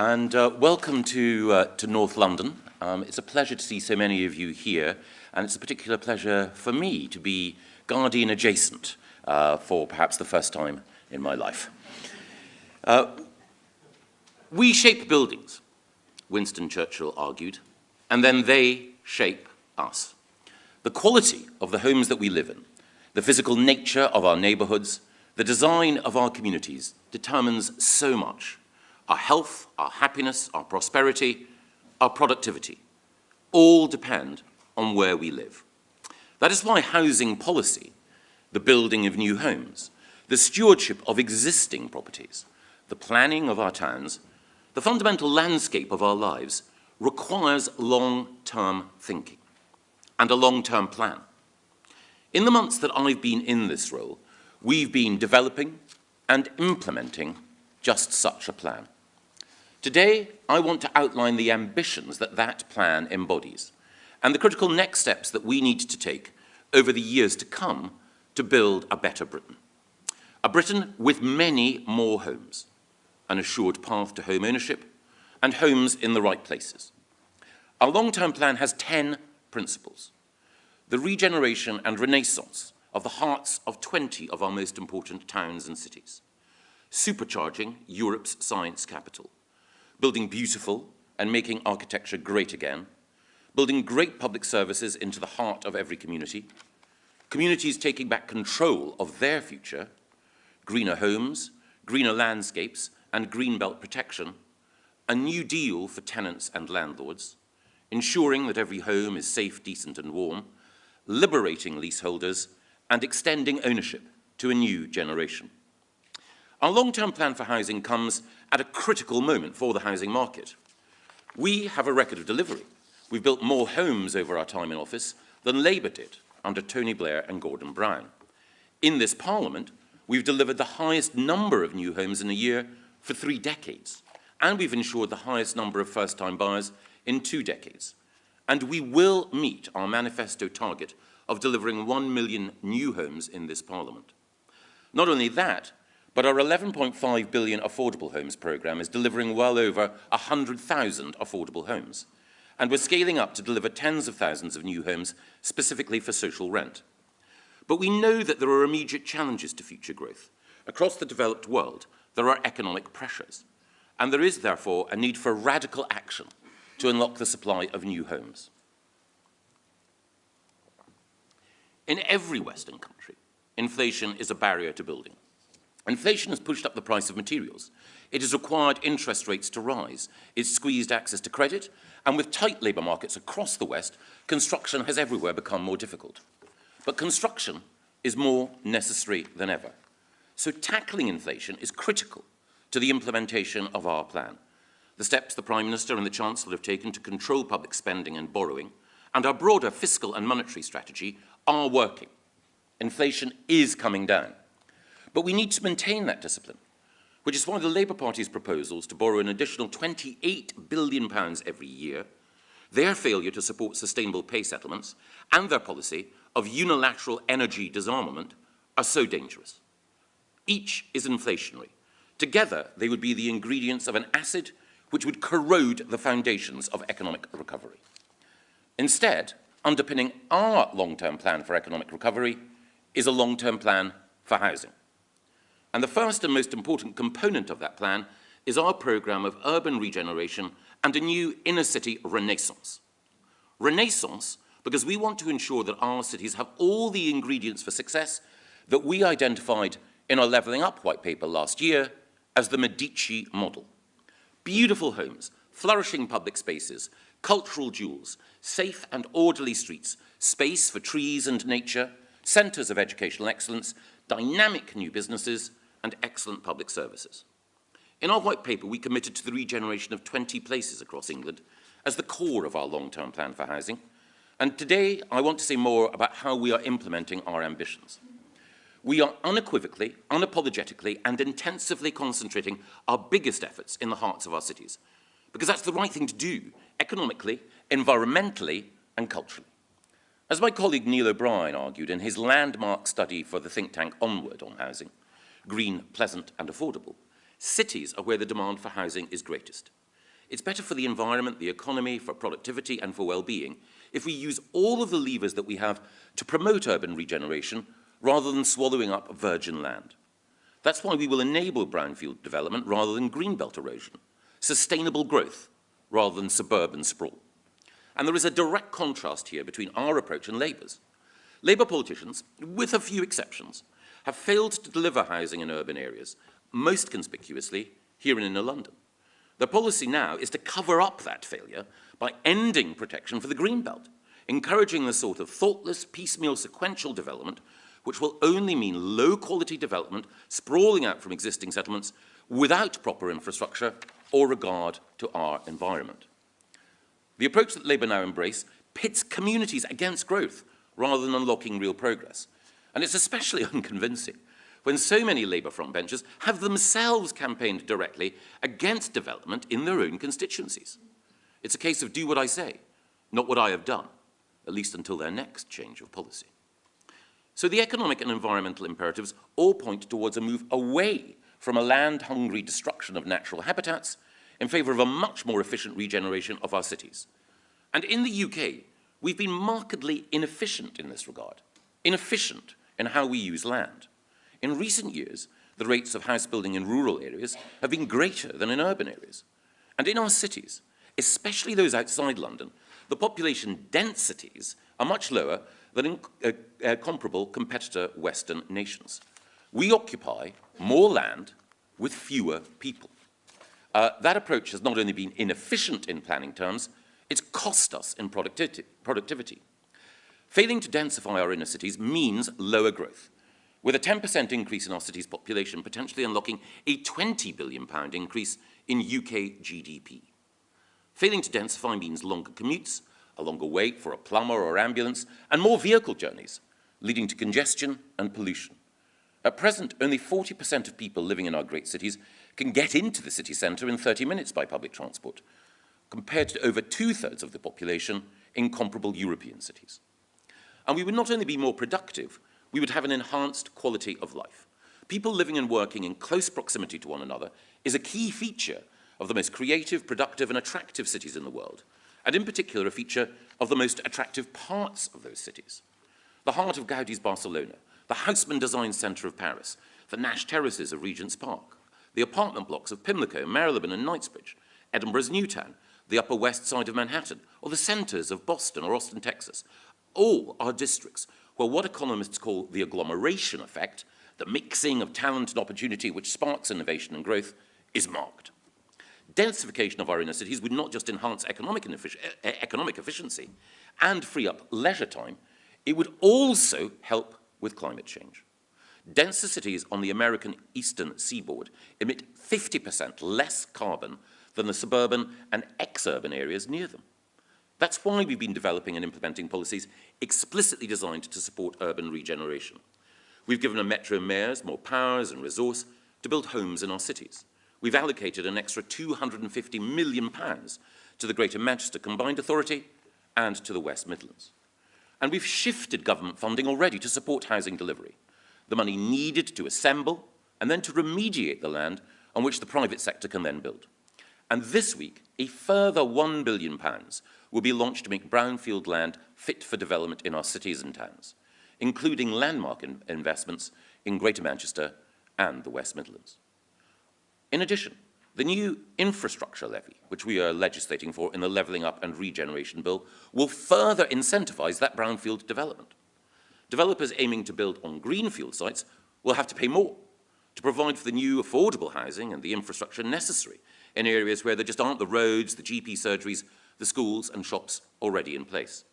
And welcome to North London. It's a pleasure to see so many of you here, and it's a particular pleasure for me to be Guardian adjacent for perhaps the first time in my life. We shape buildings, Winston Churchill argued, and then they shape us. The quality of the homes that we live in, the physical nature of our neighborhoods, the design of our communities determines so much. Our health, our happiness, our prosperity, our productivity, all depend on where we live. That is why housing policy, the building of new homes, the stewardship of existing properties, the planning of our towns, the fundamental landscape of our lives requires long-term thinking and a long-term plan. In the months that I've been in this role, we've been developing and implementing just such a plan. Today, I want to outline the ambitions that that plan embodies and the critical next steps that we need to take over the years to come to build a better Britain. A Britain with many more homes, an assured path to home ownership, and homes in the right places. Our long-term plan has 10 principles. The regeneration and renaissance of the hearts of 20 of our most important towns and cities. Supercharging Europe's science capital. Building beautiful and making architecture great again, building great public services into the heart of every community, communities taking back control of their future, greener homes, greener landscapes, and greenbelt protection, a new deal for tenants and landlords, ensuring that every home is safe, decent, and warm, liberating leaseholders, and extending ownership to a new generation. Our long-term plan for housing comes at a critical moment for the housing market. We have a record of delivery. We've built more homes over our time in office than Labour did under Tony Blair and Gordon Brown. In this Parliament, we've delivered the highest number of new homes in a year for 3 decades, and we've ensured the highest number of first-time buyers in 2 decades. And we will meet our manifesto target of delivering 1 million new homes in this Parliament. Not only that, but our 11.5 billion affordable homes programme is delivering well over 100,000 affordable homes. And we're scaling up to deliver tens of thousands of new homes specifically for social rent. But we know that there are immediate challenges to future growth. Across the developed world, there are economic pressures. And there is, therefore, a need for radical action to unlock the supply of new homes. In every Western country, inflation is a barrier to building. Inflation has pushed up the price of materials. It has required interest rates to rise. It's squeezed access to credit, and with tight labour markets across the West, construction has everywhere become more difficult. But construction is more necessary than ever. So tackling inflation is critical to the implementation of our plan. The steps the Prime Minister and the Chancellor have taken to control public spending and borrowing, and our broader fiscal and monetary strategy are working. Inflation is coming down. But we need to maintain that discipline, which is why the Labour Party's proposals to borrow an additional £28 billion every year, their failure to support sustainable pay settlements, and their policy of unilateral energy disarmament are so dangerous. Each is inflationary. Together, they would be the ingredients of an acid which would corrode the foundations of economic recovery. Instead, underpinning our long-term plan for economic recovery is a long-term plan for housing. And the first and most important component of that plan is our programme of urban regeneration and a new inner-city renaissance. Renaissance because we want to ensure that our cities have all the ingredients for success that we identified in our Levelling Up white paper last year as the Medici model. Beautiful homes, flourishing public spaces, cultural jewels, safe and orderly streets, space for trees and nature, centres of educational excellence, dynamic new businesses, and excellent public services. In our white paper, we committed to the regeneration of 20 places across England as the core of our long-term plan for housing. And today, I want to say more about how we are implementing our ambitions. We are unequivocally, unapologetically, and intensively concentrating our biggest efforts in the hearts of our cities, because that's the right thing to do, economically, environmentally, and culturally. As my colleague Neil O'Brien argued in his landmark study for the think tank Onward on housing, green, pleasant, and affordable, cities are where the demand for housing is greatest. It's better for the environment, the economy, for productivity and for well-being if we use all of the levers that we have to promote urban regeneration rather than swallowing up virgin land. That's why we will enable brownfield development rather than greenbelt erosion, sustainable growth rather than suburban sprawl. And there is a direct contrast here between our approach and Labour's. Labour politicians, with a few exceptions, have failed to deliver housing in urban areas, most conspicuously here in inner London. The policy now is to cover up that failure by ending protection for the greenbelt, encouraging the sort of thoughtless, piecemeal, sequential development which will only mean low-quality development sprawling out from existing settlements without proper infrastructure or regard to our environment. The approach that Labour now embrace pits communities against growth rather than unlocking real progress. And it's especially unconvincing when so many Labour frontbenchers have themselves campaigned directly against development in their own constituencies. It's a case of do what I say, not what I have done, at least until their next change of policy. So the economic and environmental imperatives all point towards a move away from a land-hungry destruction of natural habitats in favour of a much more efficient regeneration of our cities. And in the UK, we've been markedly inefficient in this regard, inefficient in how we use land. In recent years, the rates of house building in rural areas have been greater than in urban areas. And in our cities, especially those outside London, the population densities are much lower than in comparable competitor Western nations. We occupy more land with fewer people. That approach has not only been inefficient in planning terms, it's cost us in productivity. Failing to densify our inner cities means lower growth, with a 10% increase in our city's population potentially unlocking a £20 billion increase in UK GDP. Failing to densify means longer commutes, a longer wait for a plumber or ambulance, and more vehicle journeys, leading to congestion and pollution. At present, only 40% of people living in our great cities can get into the city centre in 30 minutes by public transport, compared to over 2/3 of the population in comparable European cities. And we would not only be more productive, we would have an enhanced quality of life. People living and working in close proximity to one another is a key feature of the most creative, productive and attractive cities in the world, and in particular a feature of the most attractive parts of those cities. The heart of Gaudi's Barcelona, the Haussmann Design Centre of Paris, the Nash Terraces of Regent's Park, the apartment blocks of Pimlico, Marylebone and Knightsbridge, Edinburgh's Newtown, the Upper West Side of Manhattan, or the centres of Boston or Austin, Texas, all are districts where what economists call the agglomeration effect, the mixing of talent and opportunity which sparks innovation and growth, is marked. Densification of our inner cities would not just enhance economic efficiency and free up leisure time, it would also help with climate change. Denser cities on the American eastern seaboard emit 50% less carbon than the suburban and ex-urban areas near them. That's why we've been developing and implementing policies explicitly designed to support urban regeneration. We've given our metro mayors more powers and resource to build homes in our cities. We've allocated an extra £250 million to the Greater Manchester Combined Authority and to the West Midlands. And we've shifted government funding already to support housing delivery, the money needed to assemble and then to remediate the land on which the private sector can then build. And this week, a further £1 billion will be launched to make brownfield land fit for development in our cities and towns, including landmark investments in Greater Manchester and the West Midlands. In addition, the new infrastructure levy, which we are legislating for in the Levelling Up and Regeneration Bill, will further incentivise that brownfield development. Developers aiming to build on greenfield sites will have to pay more to provide for the new affordable housing and the infrastructure necessary in areas where there just aren't the roads, the GP surgeries, the schools and shops already in place.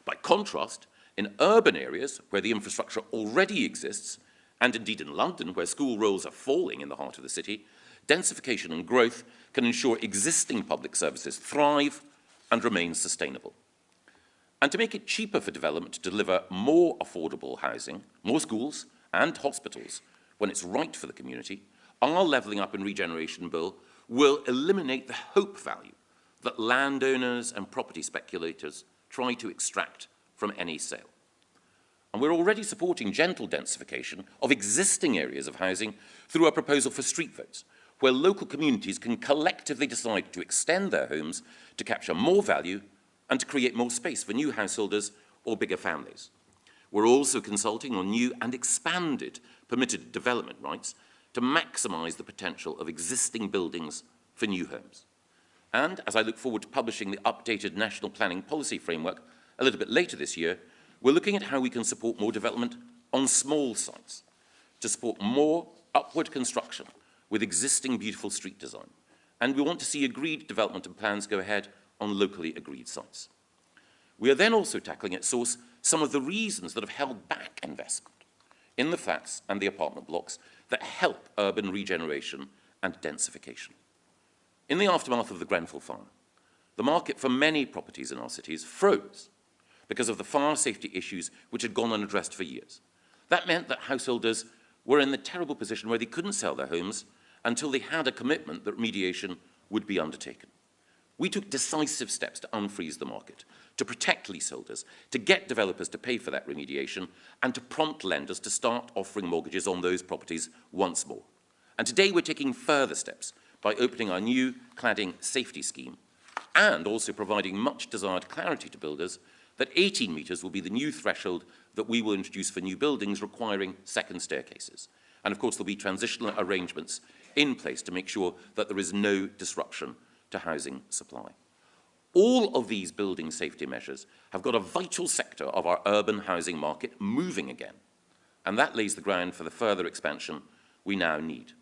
By contrast, in urban areas where the infrastructure already exists, and indeed in London where school rolls are falling in the heart of the city, densification and growth can ensure existing public services thrive and remain sustainable. And to make it cheaper for development to deliver more affordable housing, more schools and hospitals when it's right for the community, our Levelling Up and Regeneration Bill will eliminate the hope value that landowners and property speculators try to extract from any sale. And we're already supporting gentle densification of existing areas of housing through our proposal for street votes, where local communities can collectively decide to extend their homes to capture more value and to create more space for new householders or bigger families. We're also consulting on new and expanded permitted development rights to maximise the potential of existing buildings for new homes. And as I look forward to publishing the updated National Planning Policy Framework a little bit later this year, we're looking at how we can support more development on small sites to support more upward construction with existing beautiful street design. And we want to see agreed development and plans go ahead on locally agreed sites. We are then also tackling at source some of the reasons that have held back investment in the flats and the apartment blocks that help urban regeneration and densification. In the aftermath of the Grenfell fire, the market for many properties in our cities froze because of the fire safety issues which had gone unaddressed for years. That meant that householders were in the terrible position where they couldn't sell their homes until they had a commitment that remediation would be undertaken. We took decisive steps to unfreeze the market, to protect leaseholders, to get developers to pay for that remediation, and to prompt lenders to start offering mortgages on those properties once more. And today we're taking further steps by opening our new cladding safety scheme and also providing much desired clarity to builders that 18 metres will be the new threshold that we will introduce for new buildings requiring second staircases. And of course there'll be transitional arrangements in place to make sure that there is no disruption to housing supply. All of these building safety measures have got a vital sector of our urban housing market moving again. And that lays the ground for the further expansion we now need.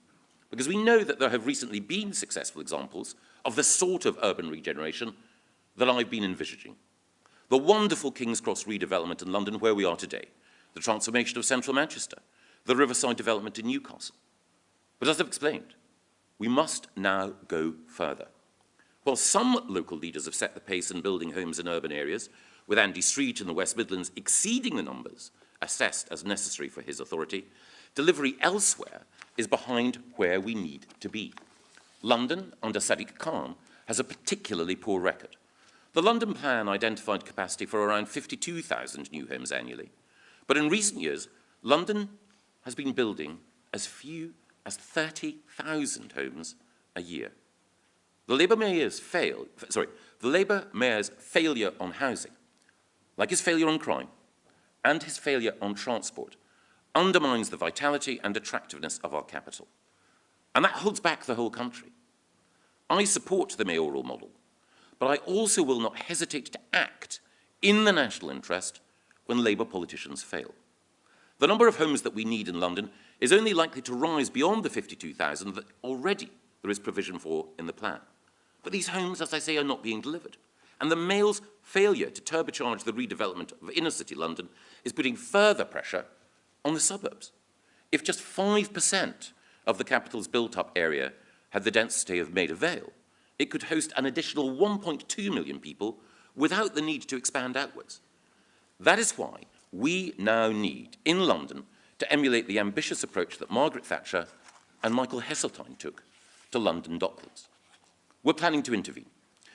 Because we know that there have recently been successful examples of the sort of urban regeneration that I've been envisaging. The wonderful King's Cross redevelopment in London, where we are today, the transformation of central Manchester, the riverside development in Newcastle. But as I've explained, we must now go further. While some local leaders have set the pace in building homes in urban areas, with Andy Street in the West Midlands exceeding the numbers assessed as necessary for his authority, delivery elsewhere is behind where we need to be. London, under Sadiq Khan, has a particularly poor record. The London plan identified capacity for around 52,000 new homes annually. But in recent years, London has been building as few as 30,000 homes a year. The Labour mayor's failure on housing, like his failure on crime and his failure on transport, undermines the vitality and attractiveness of our capital. And that holds back the whole country. I support the mayoral model, but I also will not hesitate to act in the national interest when Labour politicians fail. The number of homes that we need in London is only likely to rise beyond the 52,000 that already there is provision for in the plan. But these homes, as I say, are not being delivered. And the Mayor's failure to turbocharge the redevelopment of inner-city London is putting further pressure on the suburbs. If just 5% of the capital's built-up area had the density of Maida Vale, it could host an additional 1.2 million people without the need to expand outwards. That is why we now need, in London, to emulate the ambitious approach that Margaret Thatcher and Michael Heseltine took to London Docklands. We're planning to intervene,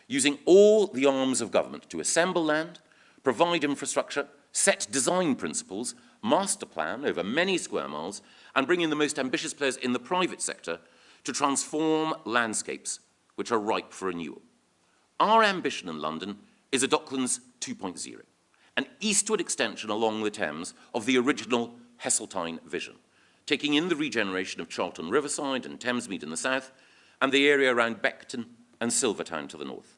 using all the arms of government to assemble land, provide infrastructure, set design principles, master plan over many square miles, and bring in the most ambitious players in the private sector to transform landscapes which are ripe for renewal. Our ambition in London is a Docklands 2.0, an eastward extension along the Thames of the original Heseltine vision, taking in the regeneration of Charlton Riverside and Thamesmead in the south, and the area around Beckton and Silvertown to the north.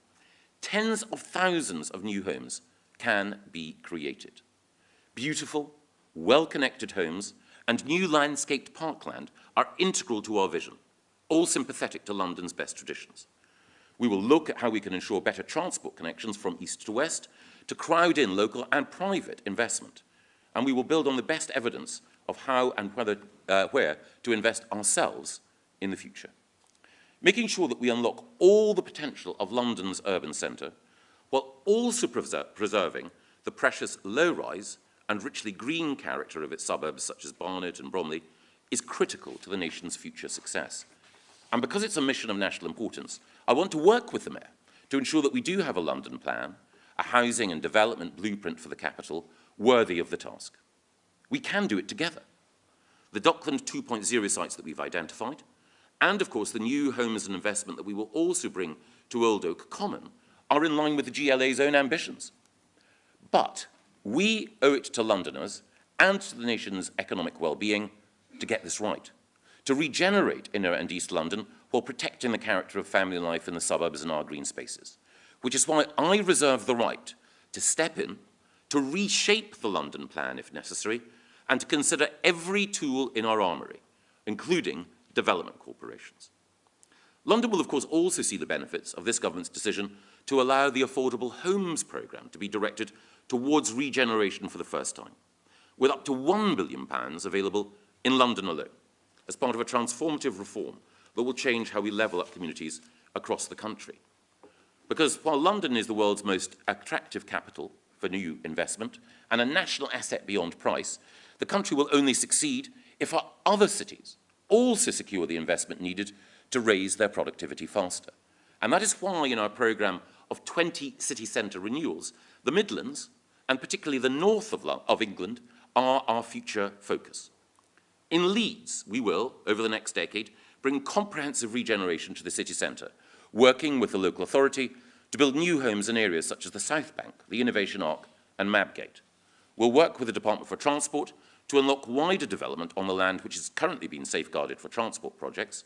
Tens of thousands of new homes can be created. Beautiful, well-connected homes and new landscaped parkland are integral to our vision, all sympathetic to London's best traditions. We will look at how we can ensure better transport connections from east to west to crowd in local and private investment. And we will build on the best evidence of how and where to invest ourselves in the future. Making sure that we unlock all the potential of London's urban centre, while also preserving the precious low-rise and richly green character of its suburbs, such as Barnet and Bromley, is critical to the nation's future success. And because it's a mission of national importance, I want to work with the Mayor to ensure that we do have a London plan, a housing and development blueprint for the capital, worthy of the task. We can do it together. The Dockland 2.0 sites that we've identified and of course the new homes and investment that we will also bring to Old Oak Common are in line with the GLA's own ambitions. But we owe it to Londoners and to the nation's economic well-being to get this right, to regenerate Inner and East London while protecting the character of family life in the suburbs and our green spaces, which is why I reserve the right to step in, to reshape the London plan if necessary, and to consider every tool in our armoury, including development corporations. London will, of course, also see the benefits of this government's decision to allow the Affordable Homes programme to be directed towards regeneration for the first time, with up to £1 billion available in London alone, as part of a transformative reform that will change how we level up communities across the country. Because while London is the world's most attractive capital for new investment and a national asset beyond price, the country will only succeed if our other cities also secure the investment needed to raise their productivity faster. And that is why in our programme of 20 city centre renewals, the Midlands, and particularly the north of England, are our future focus. In Leeds, we will, over the next decade, bring comprehensive regeneration to the city centre, working with the local authority to build new homes in areas such as the South Bank, the Innovation Arc and Mabgate. We'll work with the Department for Transport to unlock wider development on the land which is currently being safeguarded for transport projects,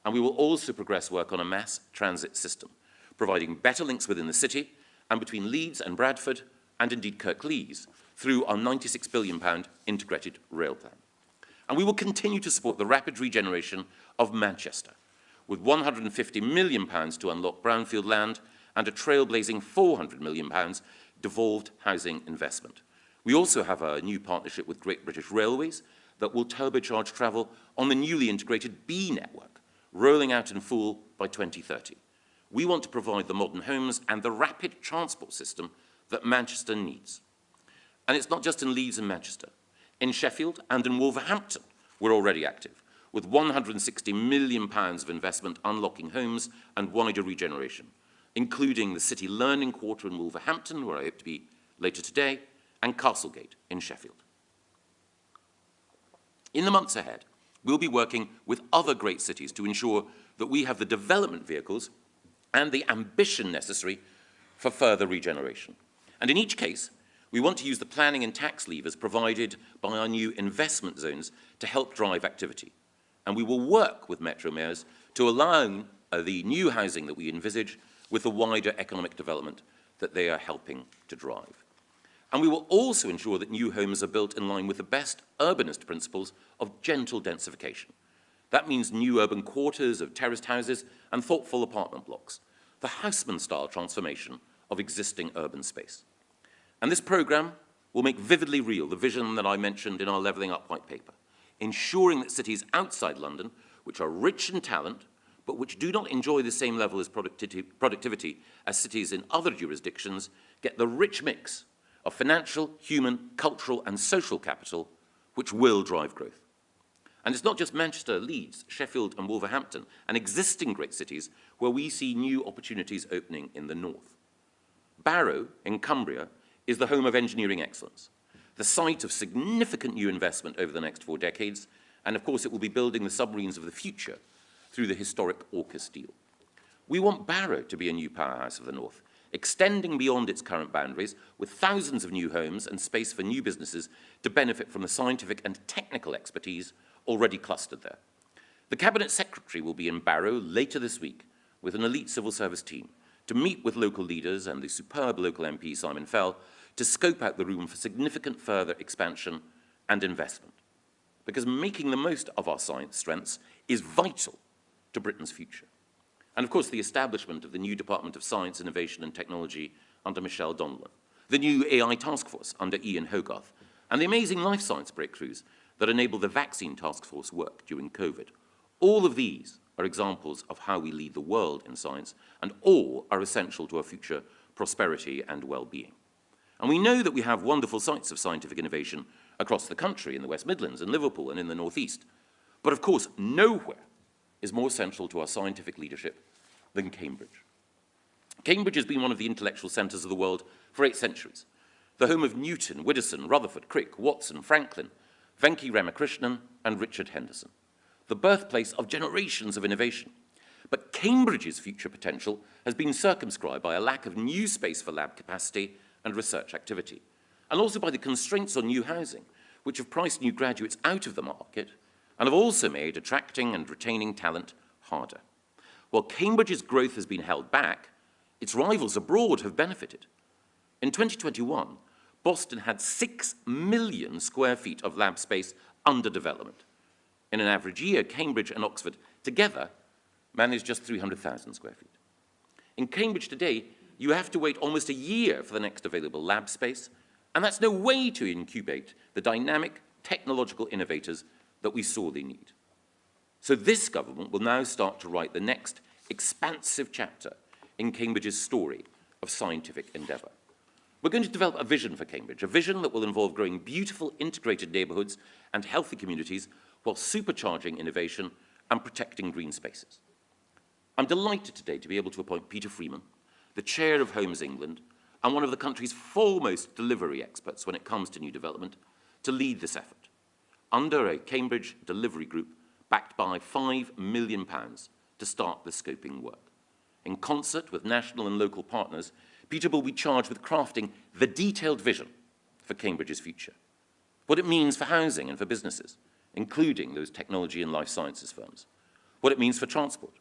and we will also progress work on a mass transit system, providing better links within the city and between Leeds and Bradford, and indeed Kirklees, through our £96 billion integrated rail plan. And we will continue to support the rapid regeneration of Manchester, with £150 million to unlock brownfield land and a trailblazing £400 million devolved housing investment. We also have a new partnership with Great British Railways that will turbocharge travel on the newly integrated B network, rolling out in full by 2030. We want to provide the modern homes and the rapid transport system that Manchester needs. And it's not just in Leeds and Manchester. In Sheffield and in Wolverhampton, we're already active, with £160 million of investment unlocking homes and wider regeneration, including the City Learning Quarter in Wolverhampton, where I hope to be later today, and Castlegate in Sheffield. In the months ahead, we'll be working with other great cities to ensure that we have the development vehicles and the ambition necessary for further regeneration. And in each case, we want to use the planning and tax levers provided by our new investment zones to help drive activity. And we will work with metro mayors to align the new housing that we envisage with the wider economic development that they are helping to drive. And we will also ensure that new homes are built in line with the best urbanist principles of gentle densification. That means new urban quarters of terraced houses and thoughtful apartment blocks, the Haussmann-style transformation of existing urban space. And this programme will make vividly real the vision that I mentioned in our Levelling Up white paper, ensuring that cities outside London, which are rich in talent, but which do not enjoy the same level of productivity as cities in other jurisdictions, get the rich mix of financial, human, cultural and social capital which will drive growth. And it's not just Manchester, Leeds, Sheffield and Wolverhampton and existing great cities where we see new opportunities opening in the north. Barrow in Cumbria is the home of engineering excellence, the site of significant new investment over the next 4 decades, and of course it will be building the submarines of the future through the historic AUKUS deal. We want Barrow to be a new powerhouse of the north, extending beyond its current boundaries with thousands of new homes and space for new businesses to benefit from the scientific and technical expertise already clustered there. The Cabinet Secretary will be in Barrow later this week with an elite civil service team to meet with local leaders and the superb local MP Simon Fell to scope out the room for significant further expansion and investment. Because making the most of our science strengths is vital to Britain's future. And of course, the establishment of the new Department of Science, Innovation and Technology under Michelle Donlan, the new AI task force under Ian Hogarth, and the amazing life science breakthroughs that enable the vaccine task force work during COVID. All of these are examples of how we lead the world in science, and all are essential to our future prosperity and well-being. And we know that we have wonderful sites of scientific innovation across the country, in the West Midlands, in Liverpool and in the North East. But of course, nowhere is more central to our scientific leadership than Cambridge. Cambridge has been one of the intellectual centres of the world for 8 centuries, the home of Newton, Widdowson, Rutherford, Crick, Watson, Franklin, Venki Ramakrishnan and Richard Henderson. the birthplace of generations of innovation. But Cambridge's future potential has been circumscribed by a lack of new space for lab capacity and research activity, and also by the constraints on new housing, which have priced new graduates out of the market and have also made attracting and retaining talent harder. While Cambridge's growth has been held back, its rivals abroad have benefited. In 2021, Boston had 6 million square feet of lab space under development. In an average year, Cambridge and Oxford together manage just 300,000 square feet. In Cambridge today, you have to wait almost a year for the next available lab space, and that's no way to incubate the dynamic technological innovators that we sorely need. So this government will now start to write the next expansive chapter in Cambridge's story of scientific endeavour. We're going to develop a vision for Cambridge, a vision that will involve growing beautiful integrated neighbourhoods and healthy communities while supercharging innovation and protecting green spaces. I'm delighted today to be able to appoint Peter Freeman, the chair of Homes England, and one of the country's foremost delivery experts when it comes to new development, to lead this effort, under a Cambridge delivery group backed by £5 million to start the scoping work. In concert with national and local partners, Peter will be charged with crafting the detailed vision for Cambridge's future, what it means for housing and for businesses, including those technology and life sciences firms, what it means for transport,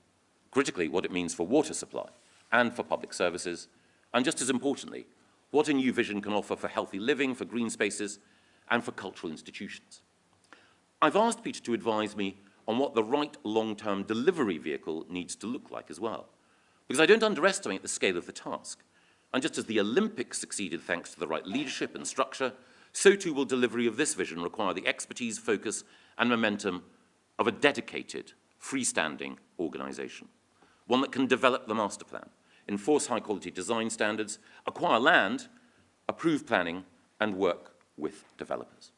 critically what it means for water supply and for public services, and just as importantly, what a new vision can offer for healthy living, for green spaces, and for cultural institutions. I've asked Peter to advise me on what the right long-term delivery vehicle needs to look like as well, because I don't underestimate the scale of the task. And just as the Olympics succeeded thanks to the right leadership and structure, so too will delivery of this vision require the expertise, focus, and momentum of a dedicated, freestanding organisation, one that can develop the master plan, enforce high-quality design standards, acquire land, approve planning, and work with developers.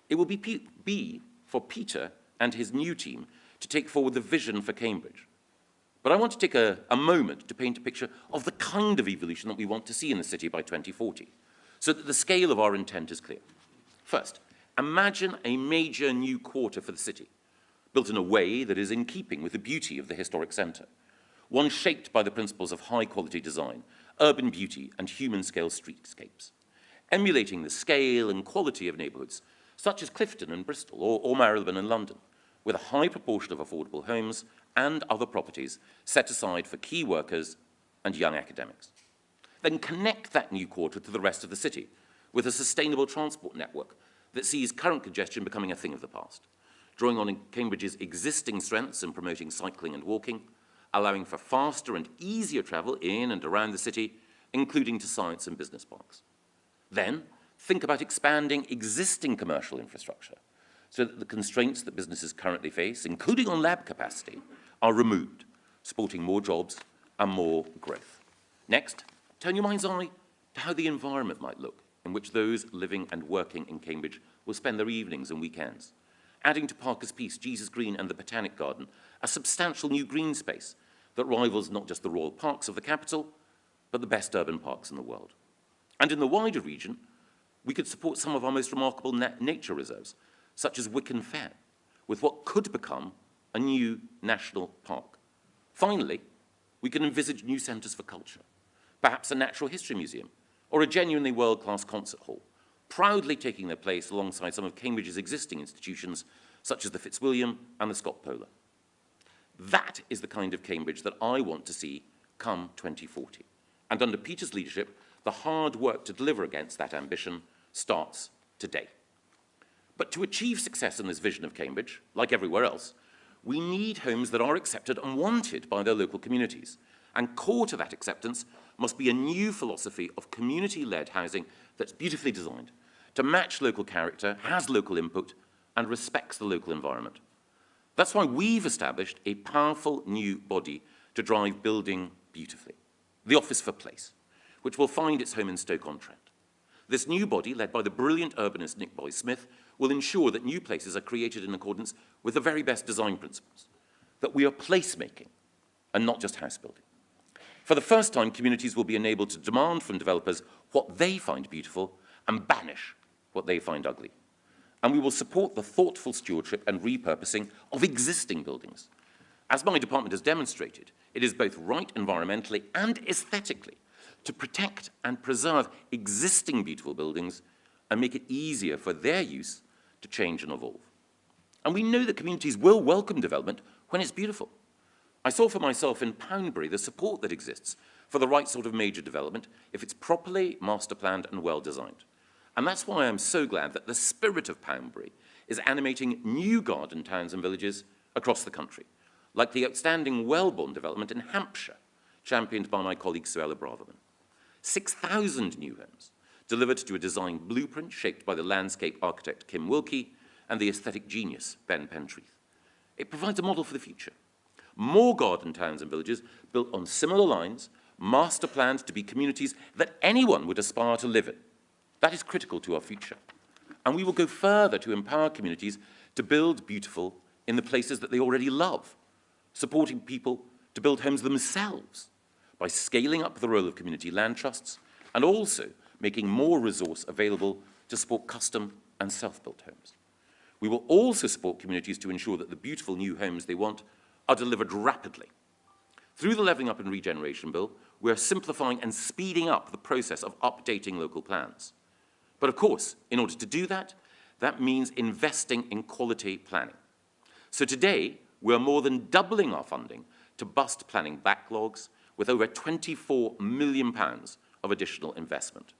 It will be for Peter and his new team to take forward the vision for Cambridge. But I want to take a moment to paint a picture of the kind of evolution that we want to see in the city by 2040, so that the scale of our intent is clear. First, imagine a major new quarter for the city, built in a way that is in keeping with the beauty of the historic centre, one shaped by the principles of high-quality design, urban beauty, and human-scale streetscapes, emulating the scale and quality of neighbourhoods such as Clifton and Bristol or Marylebone and London, with a high proportion of affordable homes and other properties set aside for key workers and young academics. Then connect that new quarter to the rest of the city with a sustainable transport network that sees current congestion becoming a thing of the past, drawing on Cambridge's existing strengths in promoting cycling and walking, allowing for faster and easier travel in and around the city, including to science and business parks. Then think about expanding existing commercial infrastructure so that the constraints that businesses currently face, including on lab capacity, are removed, supporting more jobs and more growth. Next, turn your mind's eye to how the environment might look in which those living and working in Cambridge will spend their evenings and weekends, adding to Parker's Peace, Jesus Green and the Botanic Garden a substantial new green space that rivals not just the royal parks of the capital, but the best urban parks in the world. And in the wider region, we could support some of our most remarkable nature reserves, such as Wicken Fair, with what could become a new national park. Finally, we can envisage new centres for culture, perhaps a natural history museum, or a genuinely world-class concert hall, proudly taking their place alongside some of Cambridge's existing institutions, such as the Fitzwilliam and the Scott Polar. That is the kind of Cambridge that I want to see come 2040. And under Peter's leadership, the hard work to deliver against that ambition starts today. But to achieve success in this vision of Cambridge, like everywhere else, we need homes that are accepted and wanted by their local communities. And core to that acceptance must be a new philosophy of community-led housing that's beautifully designed, to match local character, has local input, and respects the local environment. That's why we've established a powerful new body to drive building beautifully, the Office for Place, which will find its home in Stoke-on-Trent. This new body, led by the brilliant urbanist Nick Boyce-Smith, will ensure that new places are created in accordance with the very best design principles, that we are placemaking and not just house building. For the first time, communities will be enabled to demand from developers what they find beautiful and banish what they find ugly. And we will support the thoughtful stewardship and repurposing of existing buildings. As my department has demonstrated, it is both right environmentally and aesthetically to protect and preserve existing beautiful buildings and make it easier for their use to change and evolve. And we know that communities will welcome development when it's beautiful. I saw for myself in Poundbury the support that exists for the right sort of major development if it's properly master planned and well designed. And that's why I'm so glad that the spirit of Poundbury is animating new garden towns and villages across the country, like the outstanding Wellbourne development in Hampshire, championed by my colleague Suella Braverman. 6,000 new homes, delivered to a design blueprint shaped by the landscape architect Kim Wilkie and the aesthetic genius Ben Pentreath. It provides a model for the future. More garden towns and villages built on similar lines, master planned to be communities that anyone would aspire to live in. That is critical to our future. And we will go further to empower communities to build beautiful in the places that they already love, supporting people to build homes themselves by scaling up the role of community land trusts and also making more resource available to support custom and self-built homes. We will also support communities to ensure that the beautiful new homes they want are delivered rapidly. Through the Levelling Up and Regeneration Bill, we are simplifying and speeding up the process of updating local plans. But of course, in order to do that, that means investing in quality planning. So today, we are more than doubling our funding to bust planning backlogs with over £24 million of additional investment.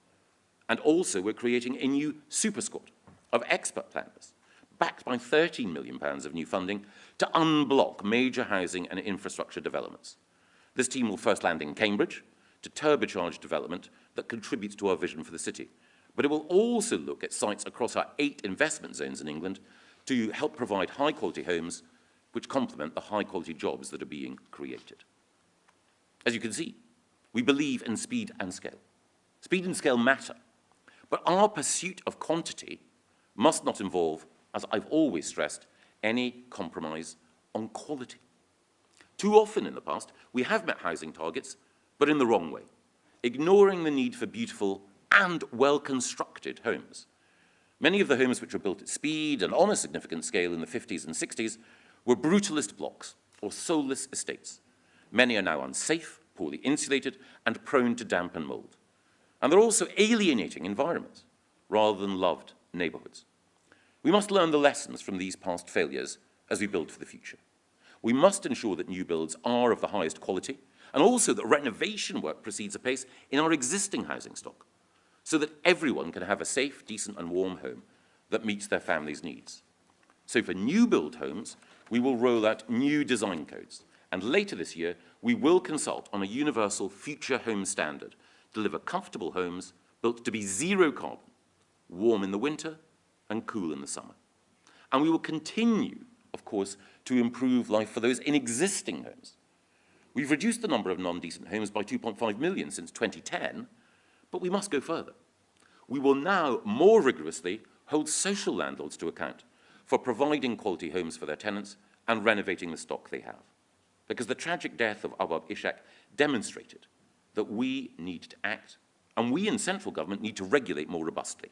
And also, we're creating a new super squad of expert planners, backed by £13 million of new funding to unblock major housing and infrastructure developments. This team will first land in Cambridge to turbocharge development that contributes to our vision for the city. But it will also look at sites across our 8 investment zones in England to help provide high-quality homes which complement the high-quality jobs that are being created. As you can see, we believe in speed and scale. Speed and scale matter, but our pursuit of quantity must not involve, as I've always stressed, any compromise on quality. Too often in the past, we have met housing targets, but in the wrong way, ignoring the need for beautiful and well-constructed homes. Many of the homes which were built at speed and on a significant scale in the 50s and 60s were brutalist blocks or soulless estates. Many are now unsafe, poorly insulated, and prone to damp and mold. And they're also alienating environments rather than loved neighborhoods. We must learn the lessons from these past failures as we build for the future. We must ensure that new builds are of the highest quality, and also that renovation work proceeds apace in our existing housing stock, so that everyone can have a safe, decent, and warm home that meets their family's needs. So for new build homes, we will roll out new design codes, and later this year, we will consult on a universal future home standard, deliver comfortable homes built to be zero carbon, warm in the winter, and cool in the summer. And we will continue, of course, to improve life for those in existing homes. We've reduced the number of non-decent homes by 2.5 million since 2010, but we must go further. We will now more rigorously hold social landlords to account for providing quality homes for their tenants and renovating the stock they have. Because the tragic death of Abab Ishak demonstrated that we need to act, and we in central government need to regulate more robustly.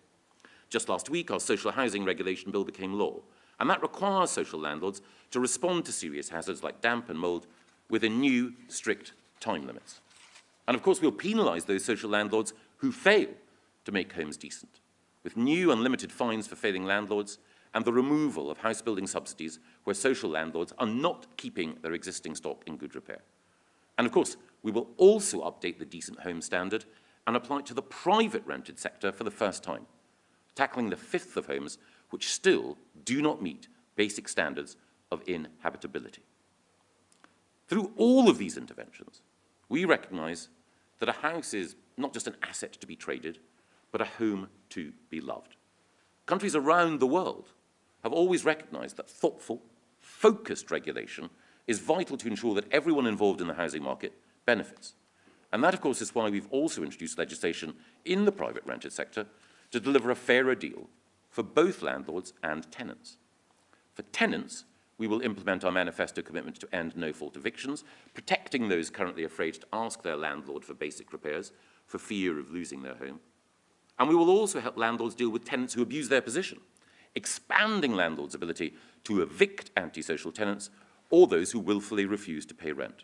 Just last week, our social housing regulation bill became law, and that requires social landlords to respond to serious hazards like damp and mold within new, strict time limits. And of course, we'll penalise those social landlords who fail to make homes decent, with new unlimited fines for failing landlords and the removal of house building subsidies where social landlords are not keeping their existing stock in good repair. And of course, we will also update the decent home standard and apply it to the private rented sector for the first time, tackling the fifth of homes which still do not meet basic standards of inhabitability. Through all of these interventions, we recognise that a house is not just an asset to be traded, but a home to be loved. Countries around the world have always recognised that thoughtful, focused regulation is vital to ensure that everyone involved in the housing market benefits. And that, of course, is why we've also introduced legislation in the private rented sector to deliver a fairer deal for both landlords and tenants. For tenants, we will implement our manifesto commitment to end no-fault evictions, protecting those currently afraid to ask their landlord for basic repairs for fear of losing their home. And we will also help landlords deal with tenants who abuse their position, expanding landlords' ability to evict antisocial tenants or those who willfully refuse to pay rent.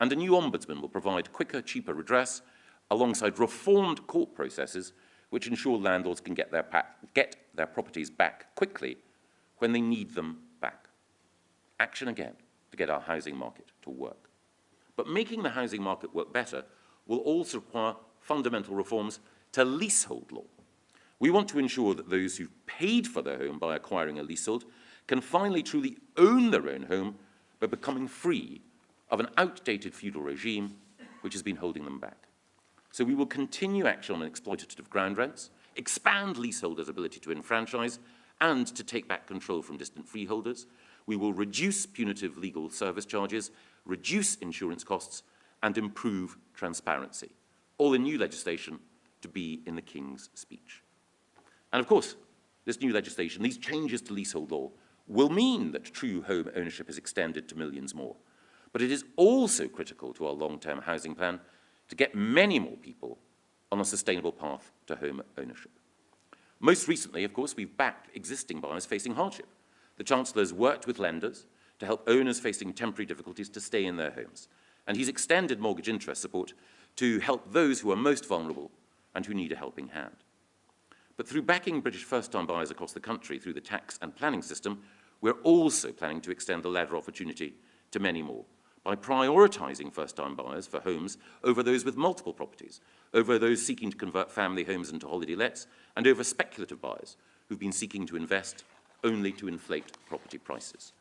And a new ombudsman will provide quicker, cheaper redress alongside reformed court processes which ensure landlords can get their properties back quickly when they need them back. Action again to get our housing market to work. But making the housing market work better will also require fundamental reforms to leasehold law. We want to ensure that those who've paid for their home by acquiring a leasehold can finally truly own their own home by becoming free of an outdated feudal regime which has been holding them back. So we will continue action on exploitative ground rents, expand leaseholders' ability to enfranchise and to take back control from distant freeholders. We will reduce punitive legal service charges, reduce insurance costs, and improve transparency, all in new legislation to be in the King's speech. And of course, this new legislation, these changes to leasehold law, will mean that true home ownership is extended to millions more. But it is also critical to our long-term housing plan to get many more people on a sustainable path to home ownership. Most recently, of course, we've backed existing buyers facing hardship. The Chancellor has worked with lenders to help owners facing temporary difficulties to stay in their homes. And he's extended mortgage interest support to help those who are most vulnerable and who need a helping hand. But through backing British first-time buyers across the country through the tax and planning system, we're also planning to extend the ladder opportunity to many more by prioritising first-time buyers for homes over those with multiple properties, over those seeking to convert family homes into holiday lets, and over speculative buyers who've been seeking to invest only to inflate property prices.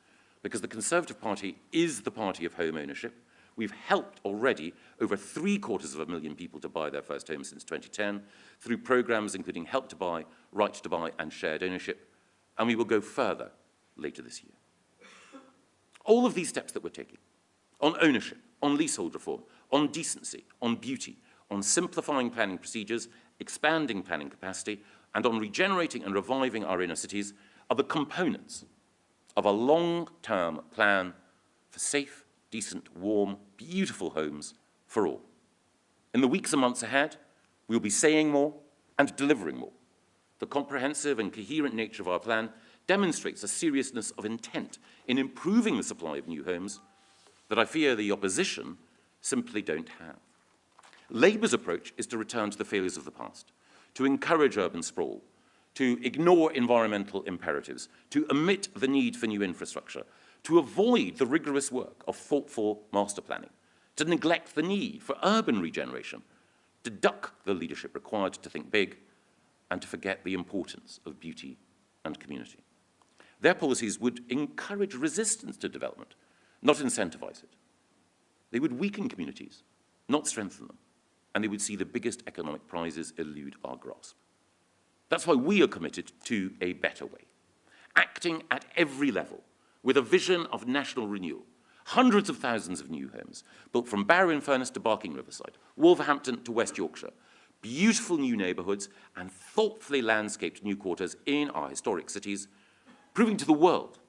Because the Conservative Party is the party of home ownership. We've helped already over 750,000 people to buy their first home since 2010 through programmes including Help to Buy, Right to Buy and shared ownership, and we will go further later this year. All of these steps that we're taking on ownership, on leasehold reform, on decency, on beauty, on simplifying planning procedures, expanding planning capacity, and on regenerating and reviving our inner cities are the components of a long-term plan for safe, decent, warm, beautiful homes for all. In the weeks and months ahead, we'll be saying more and delivering more. The comprehensive and coherent nature of our plan demonstrates a seriousness of intent in improving the supply of new homes that I fear the opposition simply don't have. Labour's approach is to return to the failures of the past, to encourage urban sprawl, to ignore environmental imperatives, to omit the need for new infrastructure, to avoid the rigorous work of thoughtful master planning, to neglect the need for urban regeneration, to duck the leadership required to think big, and to forget the importance of beauty and community. Their policies would encourage resistance to development, not incentivize it. They would weaken communities, not strengthen them, and they would see the biggest economic prizes elude our grasp. That's why we are committed to a better way, acting at every level with a vision of national renewal. Hundreds of thousands of new homes, built from Barrow-in-Furness to Barking Riverside, Wolverhampton to West Yorkshire, beautiful new neighbourhoods and thoughtfully landscaped new quarters in our historic cities, proving to the world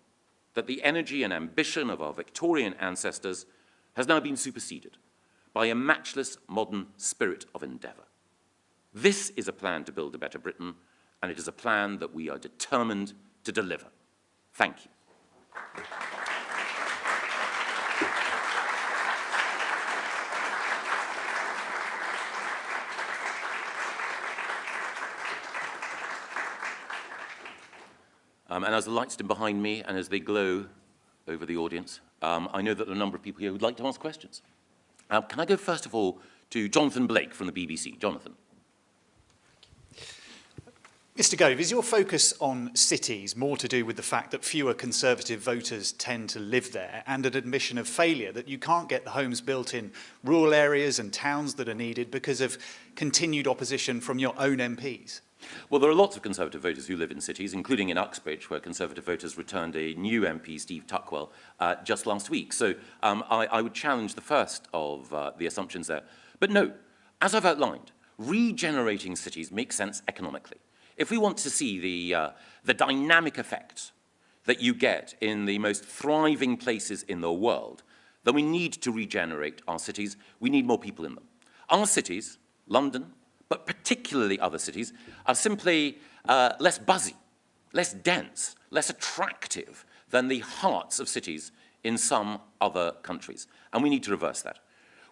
that the energy and ambition of our Victorian ancestors has now been superseded by a matchless modern spirit of endeavour. This is a plan to build a better Britain, and it is a plan that we are determined to deliver. Thank you. And as the lights dim behind me and as they glow over the audience, I know that there are a number of people here who would like to ask questions. Can I go first of all to Jonathan Blake from the BBC? Jonathan. Mr. Gove, is your focus on cities more to do with the fact that fewer Conservative voters tend to live there and an admission of failure, that you can't get the homes built in rural areas and towns that are needed because of continued opposition from your own MPs? Well, there are lots of Conservative voters who live in cities, including in Uxbridge, where Conservative voters returned a new MP, Steve Tuckwell, just last week. So I would challenge the first of the assumptions there. But no, as I've outlined, regenerating cities makes sense economically. If we want to see the dynamic effect that you get in the most thriving places in the world, then we need to regenerate our cities. We need more people in them. Our cities, London, but particularly other cities, are simply less buzzy less dense, less attractive than the hearts of cities in some other countries. And we need to reverse that.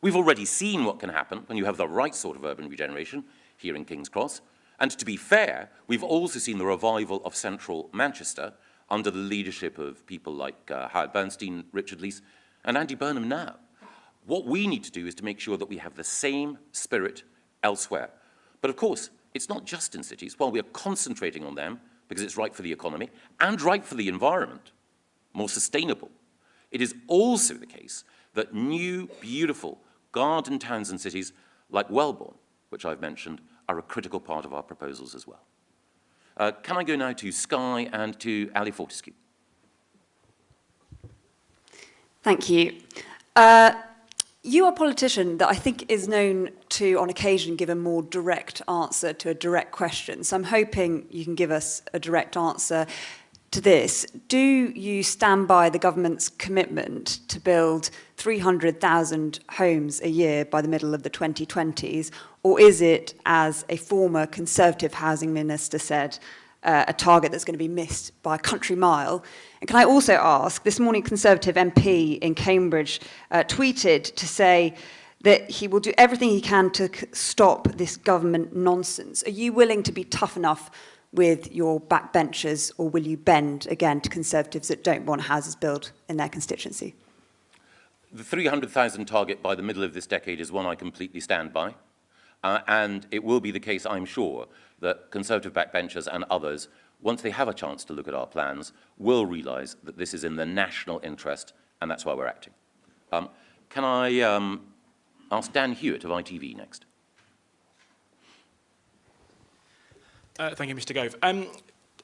We've already seen what can happen when you have the right sort of urban regeneration here in King's Cross. And to be fair, we've also seen the revival of central Manchester under the leadership of people like Howard Bernstein, Richard Leese, and Andy Burnham now. What we need to do is to make sure that we have the same spirit elsewhere. But of course, it's not just in cities. While we are concentrating on them, because it's right for the economy and right for the environment, more sustainable, it is also the case that new, beautiful garden towns and cities like Wellbourne, which I've mentioned, are a critical part of our proposals as well. Can I go now to Skye and to Ali Fortescue? Thank you. You are a politician that I think is known to, on occasion, give a more direct answer to a direct question. So I'm hoping you can give us a direct answer to this. Do you stand by the government's commitment to build 300,000 homes a year by the middle of the 2020s, or is it, as a former Conservative housing minister said, a target that's going to be missed by a country mile? And can I also ask, this morning Conservative MP in Cambridge tweeted to say that he will do everything he can to stop this government nonsense. Are you willing to be tough enough with your backbenchers, or will you bend again to Conservatives that don't want houses built in their constituency? The 300,000 target by the middle of this decade is one I completely stand by. And it will be the case, I'm sure, that Conservative backbenchers and others, once they have a chance to look at our plans, will realise that this is in the national interest, and that's why we're acting. Can I ask Dan Hewitt of ITV next? Thank you, Mr. Gove.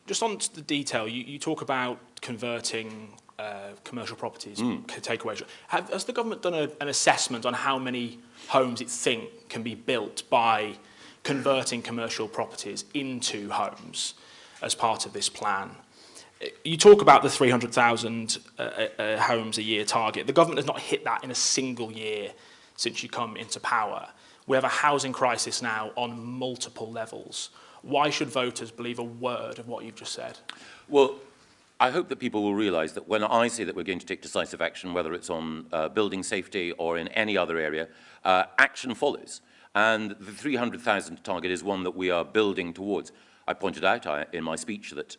Just on to the detail, you talk about converting commercial properties, takeaways. Has the government done an assessment on how many homes it thinks can be built by converting commercial properties into homes as part of this plan? You talk about the 300,000 homes a year target. The government has not hit that in a single year since you come into power. We have a housing crisis now on multiple levels. Why should voters believe a word of what you've just said? Well, I hope that people will realise that when I say that we're going to take decisive action, whether it's on building safety or in any other area, action follows. And the 300,000 target is one that we are building towards. I pointed out in my speech that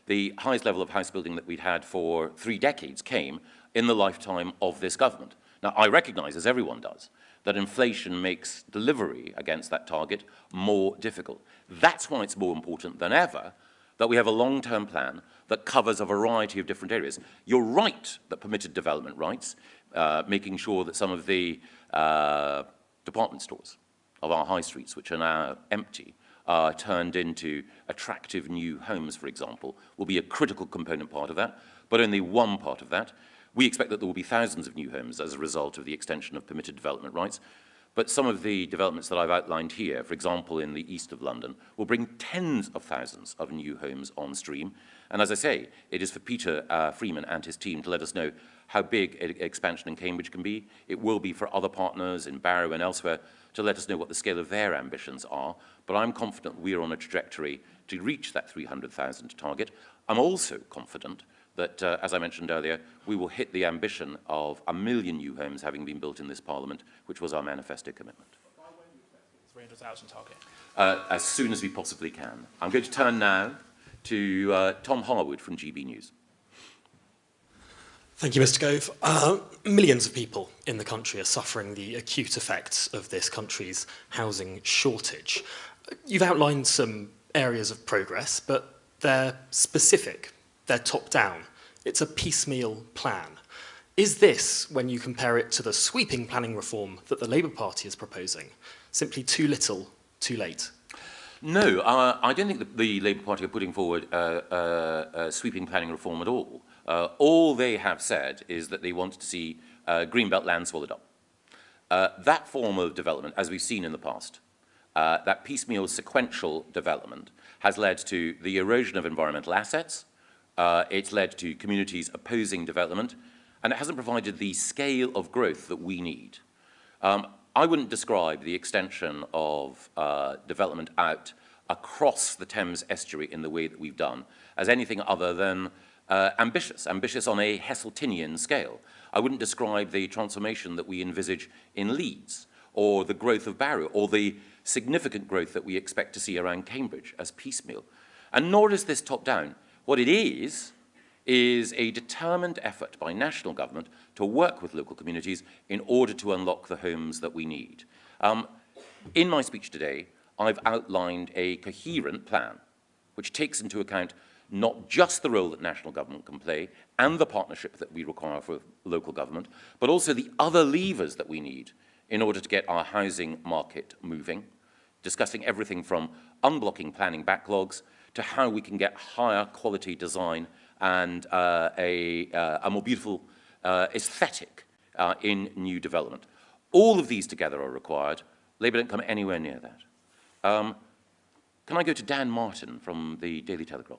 the highest level of house building that we'd had for 3 decades came in the lifetime of this government. Now, I recognise, as everyone does, that inflation makes delivery against that target more difficult. That's why it's more important than ever that we have a long-term plan that covers a variety of different areas. You're right that permitted development rights, making sure that some of the department stores of our high streets, which are now empty, are turned into attractive new homes, for example, will be a critical component part of that, but only one part of that. We expect that there will be thousands of new homes as a result of the extension of permitted development rights. But some of the developments that I've outlined here, for example, in the east of London, will bring tens of thousands of new homes on stream. And as I say, it is for Peter Freeman and his team to let us know how big expansion in Cambridge can be. It will be for other partners in Barrow and elsewhere to let us know what the scale of their ambitions are. But I'm confident we are on a trajectory to reach that 300,000 target. I'm also confident that, as I mentioned earlier, we will hit the ambition of 1 million new homes having been built in this Parliament, which was our manifesto commitment. By when do you expect the 300,000 target? As soon as we possibly can. I'm going to turn now to Tom Harwood from GB News. Thank you, Mr. Gove. Millions of people in the country are suffering the acute effects of this country's housing shortage. You've outlined some areas of progress, but they're specific. They're top-down. It's a piecemeal plan. Is this, when you compare it to the sweeping planning reform that the Labour Party is proposing, simply too little, too late? No, I don't think that the Labour Party are putting forward a sweeping planning reform at all. All they have said is that they want to see greenbelt land swallowed up. That form of development, as we've seen in the past, that piecemeal sequential development has led to the erosion of environmental assets. It's led to communities opposing development, and it hasn't provided the scale of growth that we need. I wouldn't describe the extension of development out across the Thames estuary in the way that we've done as anything other than ambitious on a Heseltinian scale. I wouldn't describe the transformation that we envisage in Leeds, or the growth of Barrow, or the significant growth that we expect to see around Cambridge as piecemeal. And nor is this top-down. What it is a determined effort by national government to work with local communities in order to unlock the homes that we need. In my speech today, I've outlined a coherent plan which takes into account not just the role that national government can play and the partnership that we require for local government, but also the other levers that we need in order to get our housing market moving, discussing everything from unblocking planning backlogs to how we can get higher quality design and a more beautiful aesthetic in new development. All of these together are required. Labour don't come anywhere near that. Can I go to Dan Martin from the Daily Telegraph?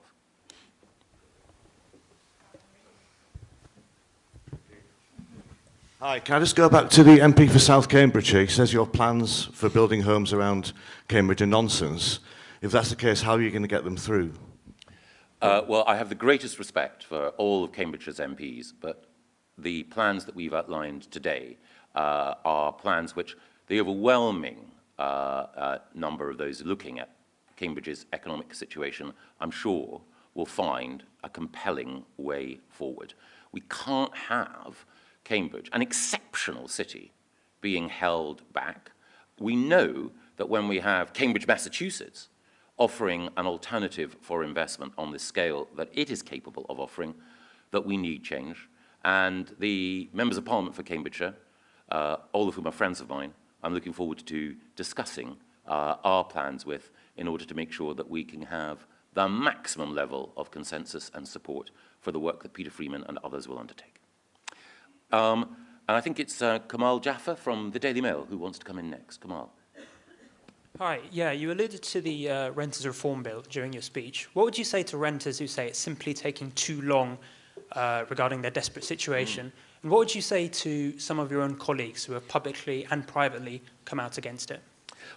Hi, can I just go back to the MP for South Cambridgeshire? He says your plans for building homes around Cambridge are nonsense. If that's the case, how are you going to get them through? Well, I have the greatest respect for all of Cambridgeshire's MPs, but the plans that we've outlined today are plans which the overwhelming number of those looking at Cambridge's economic situation, I'm sure, will find a compelling way forward. We can't have Cambridge, an exceptional city, being held back. We know that when we have Cambridge, Massachusetts, offering an alternative for investment on the scale that it is capable of offering, that we need change. And the members of Parliament for Cambridgeshire, all of whom are friends of mine, I'm looking forward to discussing our plans with in order to make sure that we can have the maximum level of consensus and support for the work that Peter Freeman and others will undertake. And I think it's Kamal Jaffa from the Daily Mail who wants to come in next. Kamal. Hi, yeah, you alluded to the Renters Reform Bill during your speech. What would you say to renters who say it's simply taking too long regarding their desperate situation? And what would you say to some of your own colleagues who have publicly and privately come out against it?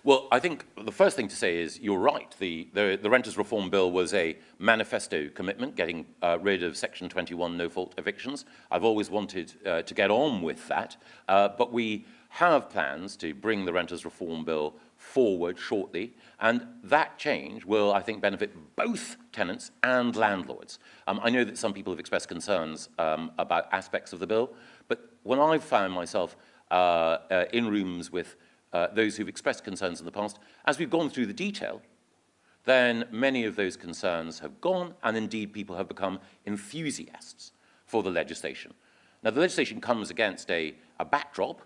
Well, I think the first thing to say is you're right. The Renters Reform Bill was a manifesto commitment, getting rid of Section 21 no-fault evictions. I've always wanted to get on with that, but we have plans to bring the Renters Reform Bill forward shortly, and that change will, I think, benefit both tenants and landlords. I know that some people have expressed concerns about aspects of the bill, but when I've found myself in rooms with those who've expressed concerns in the past, as we've gone through the detail, then many of those concerns have gone, and indeed people have become enthusiasts for the legislation. Now, the legislation comes against a backdrop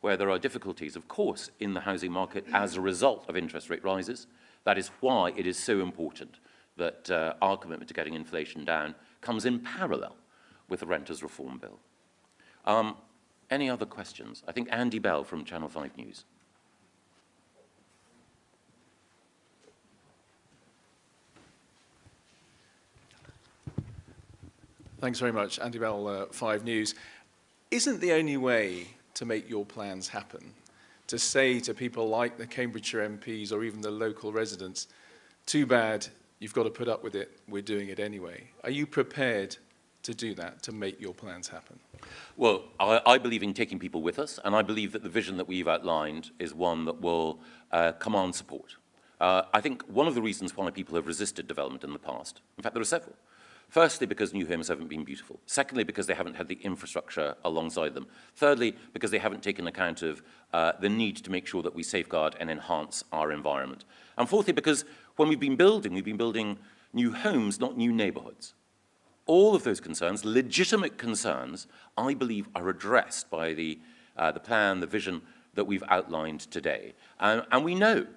where there are difficulties, of course, in the housing market as a result of interest rate rises. That is why it is so important that our commitment to getting inflation down comes in parallel with the Renters Reform Bill. Any other questions? I think Andy Bell from Channel 5 News. Thanks very much. Andy Bell, 5 News. Isn't the only way to make your plans happen to say to people like the Cambridgeshire MPs or even the local residents, too bad, you've got to put up with it, we're doing it anyway? Are you prepared to do that, to make your plans happen? Well, I believe in taking people with us, and I believe that the vision that we've outlined is one that will command support. I think one of the reasons why people have resisted development in the past, in fact, there are several. Firstly, because new homes haven't been beautiful. Secondly, because they haven't had the infrastructure alongside them. Thirdly, because they haven't taken account of the need to make sure that we safeguard and enhance our environment. And fourthly, because when we've been building new homes, not new neighbourhoods. All of those concerns, legitimate concerns, I believe are addressed by the plan, the vision that we've outlined today. And we know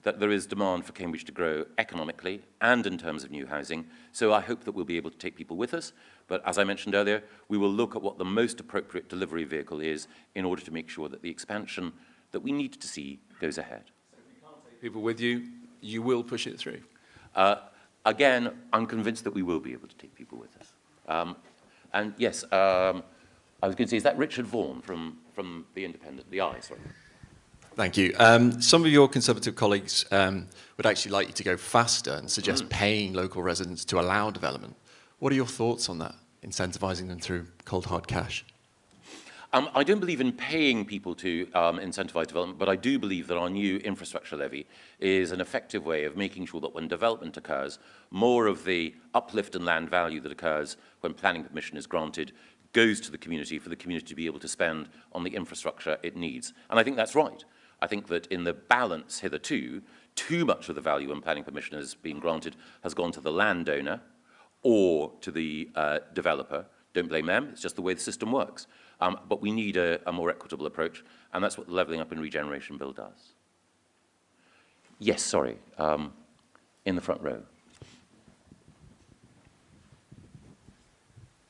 that there is demand for Cambridge to grow economically and in terms of new housing. So I hope that we'll be able to take people with us. But as I mentioned earlier, we will look at what the most appropriate delivery vehicle is in order to make sure that the expansion that we need to see goes ahead. So if we can't take people with you, you will push it through? Again, I'm convinced that we will be able to take people with us. And yes, I was going to say, is that Richard Vaughan from The Independent? The Eye, sorry. Thank you. Some of your Conservative colleagues would actually like you to go faster and suggest paying local residents to allow development. What are your thoughts on that, incentivising them through cold hard cash? I don't believe in paying people to incentivise development, but I do believe that our new infrastructure levy is an effective way of making sure that when development occurs, more of the uplift in land value that occurs when planning permission is granted goes to the community for the community to be able to spend on the infrastructure it needs. And I think that's right. I think that in the balance hitherto, too much of the value when planning permission has been granted has gone to the landowner or to the developer. Don't blame them, it's just the way the system works. But we need a more equitable approach, and that's what the Levelling Up and Regeneration Bill does. Yes, sorry, in the front row.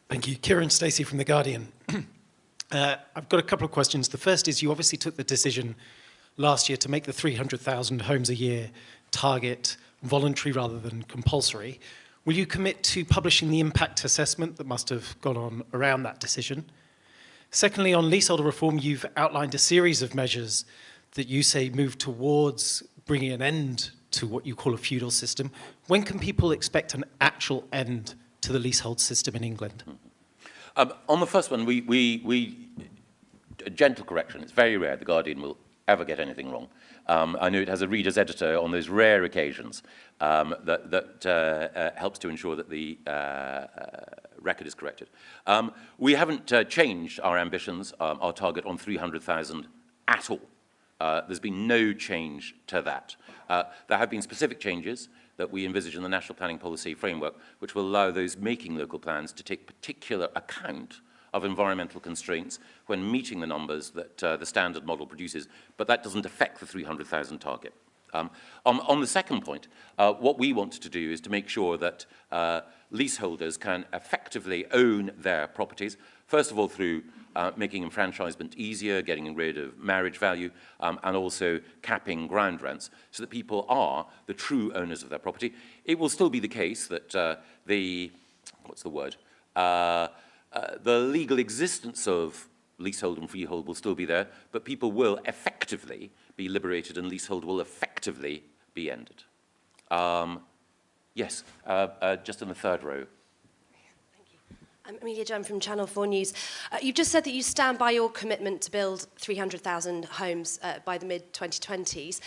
Thank you. Kieran Stacey from The Guardian. I've got a couple of questions. The first is, you obviously took the decision last year to make the 300,000 homes a year target voluntary rather than compulsory. Will you commit to publishing the impact assessment that must have gone on around that decision? Secondly, on leaseholder reform, you've outlined a series of measures that you say move towards bringing an end to what you call a feudal system. When can people expect an actual end to the leasehold system in England? On the first one, a gentle correction. It's very rare The Guardian will ever get anything wrong. I know it has a reader's editor on those rare occasions that helps to ensure that the record is corrected. We haven't changed our ambitions, our target on 300,000 at all. There's been no change to that. There have been specific changes that we envisage in the National Planning Policy Framework, which will allow those making local plans to take particular account of environmental constraints when meeting the numbers that the standard model produces, but that doesn't affect the 300,000 target. On the second point, what we want to do is to make sure that leaseholders can effectively own their properties, first of all through making enfranchisement easier, getting rid of marriage value, and also capping ground rents, so that people are the true owners of their property. It will still be the case that the legal existence of leasehold and freehold will still be there, but people will effectively be liberated and leasehold will effectively be ended. Yes, just in the third row. I'm Amelia Dunn from Channel 4 News. You've just said that you stand by your commitment to build 300,000 homes by the mid-2020s.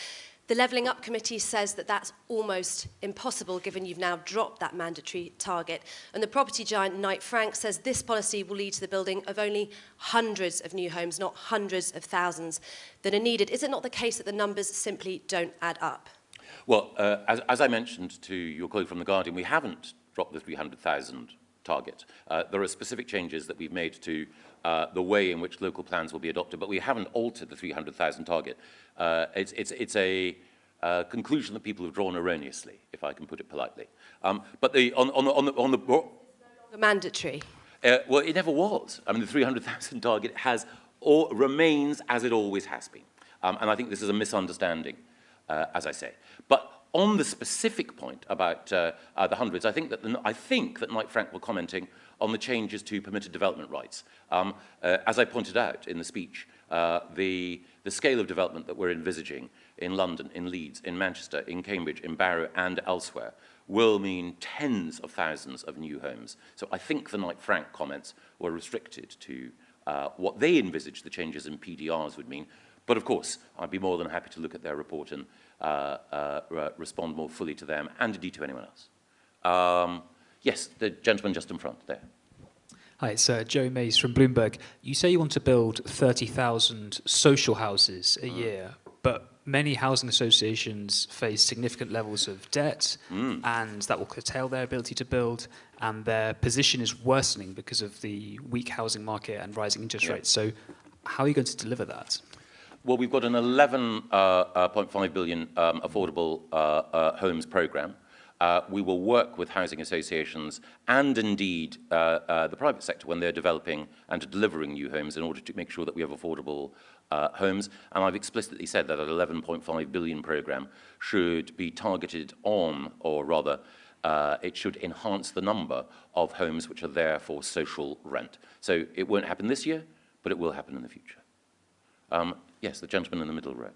The Levelling Up Committee says that that's almost impossible, given you've now dropped that mandatory target. And the property giant Knight Frank says this policy will lead to the building of only hundreds of new homes, not hundreds of thousands that are needed. Is it not the case that the numbers simply don't add up? Well, as I mentioned to your colleague from The Guardian, we haven't dropped the 300,000 target. There are specific changes that we've made to the way in which local plans will be adopted, but we haven't altered the 300,000 target. It's a conclusion that people have drawn erroneously, if I can put it politely. But on the mandatory. Well, it never was. I mean, the 300,000 target remains as it always has been, and I think this is a misunderstanding, as I say. But on the specific point about the hundreds, I think that Knight Frank were commenting on the changes to permitted development rights. As I pointed out in the speech, the scale of development that we're envisaging in London, in Leeds, in Manchester, in Cambridge, in Barrow and elsewhere will mean tens of thousands of new homes. So I think the Knight Frank comments were restricted to what they envisaged the changes in PDRs would mean. But of course, I'd be more than happy to look at their report and respond more fully to them and indeed to anyone else. Yes, the gentleman just in front there. Hi, it's Joe Mays from Bloomberg. You say you want to build 30,000 social houses a year, but many housing associations face significant levels of debt, and that will curtail their ability to build, and their position is worsening because of the weak housing market and rising interest rates. So how are you going to deliver that? Well, we've got an 11.5 billion affordable homes programme. We will work with housing associations and indeed the private sector when they're developing and delivering new homes in order to make sure that we have affordable homes. And I've explicitly said that an 11.5 billion programme should be targeted on, or rather, it should enhance the number of homes which are there for social rent. So it won't happen this year, but it will happen in the future. Yes, the gentleman in the middle row.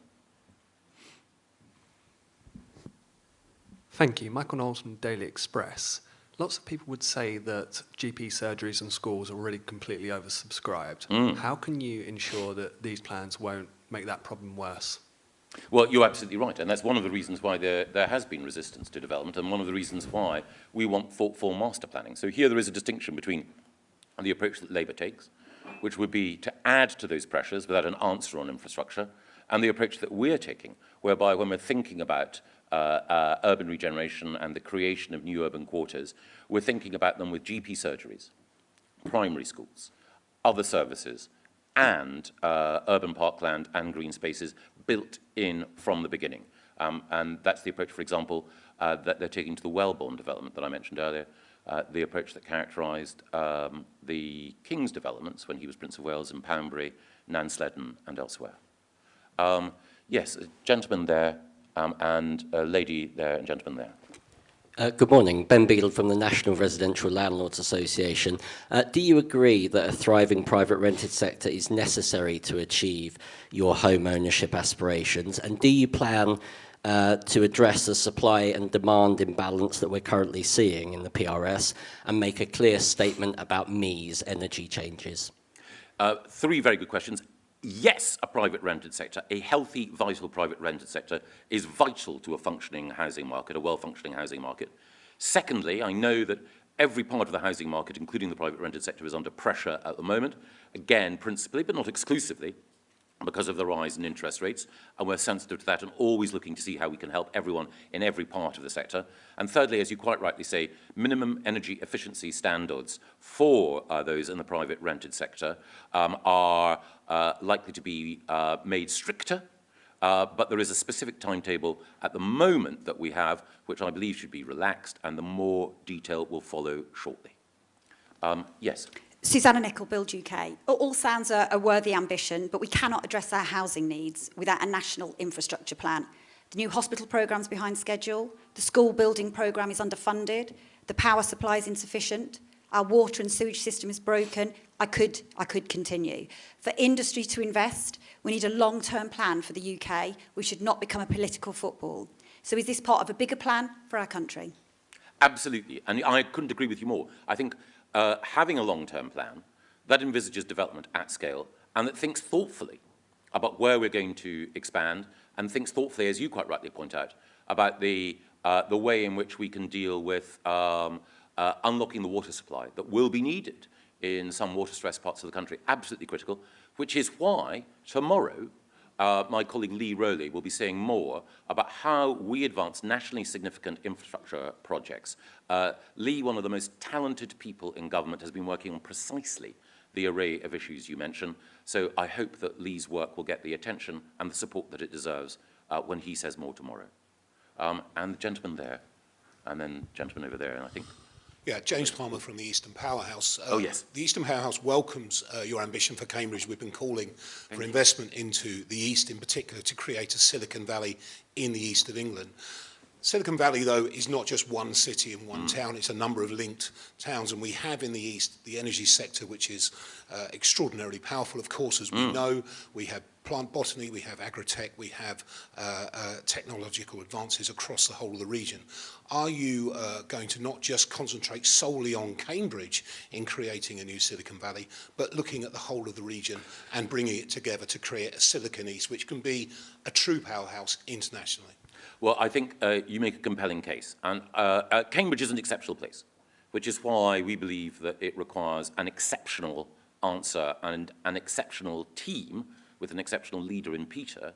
Thank you. Michael Knowles from Daily Express. Lots of people would say that GP surgeries and schools are already completely oversubscribed. How can you ensure that these plans won't make that problem worse? Well, you're absolutely right, and that's one of the reasons why there has been resistance to development, and one of the reasons why we want thoughtful master planning. So here there is a distinction between the approach that Labour takes, which would be to add to those pressures without an answer on infrastructure, and the approach that we're taking, whereby when we're thinking about urban regeneration and the creation of new urban quarters, we're thinking about them with GP surgeries, primary schools, other services, and urban parkland and green spaces built in from the beginning. And that's the approach, for example, that they're taking to the Wellbourne development that I mentioned earlier, the approach that characterised the King's developments when he was Prince of Wales in Poundbury, Nansledden and elsewhere. Yes, a gentleman there, and a lady there and gentleman there. Good morning. Ben Beadle from the National Residential Landlords Association. Do you agree that a thriving private rented sector is necessary to achieve your home ownership aspirations? And do you plan to address the supply and demand imbalance that we're currently seeing in the PRS and make a clear statement about ME's energy changes? Three very good questions. Yes, a private rented sector, a healthy, vital private rented sector is vital to a functioning housing market, a well-functioning housing market. Secondly, I know that every part of the housing market, including the private rented sector, is under pressure at the moment, again, principally, but not exclusively, because of the rise in interest rates, and we're sensitive to that and always looking to see how we can help everyone in every part of the sector. And thirdly, as you quite rightly say, minimum energy efficiency standards for those in the private rented sector are likely to be made stricter, but there is a specific timetable at the moment that we have, which I believe should be relaxed, and the more detail will follow shortly. Yes. Susanna Nicol, Build UK. All sounds a worthy ambition, but we cannot address our housing needs without a national infrastructure plan. The new hospital programme's behind schedule, the school building programme is underfunded, the power supply is insufficient, our water and sewage system is broken. I could continue. For industry to invest, we need a long-term plan for the UK. We should not become a political football. So is this part of a bigger plan for our country? Absolutely, and I couldn't agree with you more. I think having a long-term plan that envisages development at scale and that thinks thoughtfully about where we're going to expand and thinks thoughtfully, as you quite rightly point out, about the way in which we can deal with unlocking the water supply that will be needed in some water-stressed parts of the country, absolutely critical, which is why tomorrow my colleague Lee Rowley will be saying more about how we advance nationally significant infrastructure projects. Lee, one of the most talented people in government, has been working on precisely the array of issues you mentioned. So I hope that Lee's work will get the attention and the support that it deserves when he says more tomorrow. And the gentleman there, and then gentleman over there, and I think... Yeah, James Palmer from the Eastern Powerhouse. Oh, yes. The Eastern Powerhouse welcomes your ambition for Cambridge. We've been calling for investment into the East, in particular, to create a Silicon Valley in the East of England. Silicon Valley, though, is not just one city and one town. It's a number of linked towns. And we have in the East the energy sector, which is extraordinarily powerful, of course, as we know. We have plant botany, we have agritech, we have technological advances across the whole of the region. Are you going to not just concentrate solely on Cambridge in creating a new Silicon Valley, but looking at the whole of the region and bringing it together to create a Silicon East, which can be a true powerhouse internationally? Well, I think you make a compelling case. And Cambridge is an exceptional place, which is why we believe that it requires an exceptional answer and an exceptional team with an exceptional leader in Peter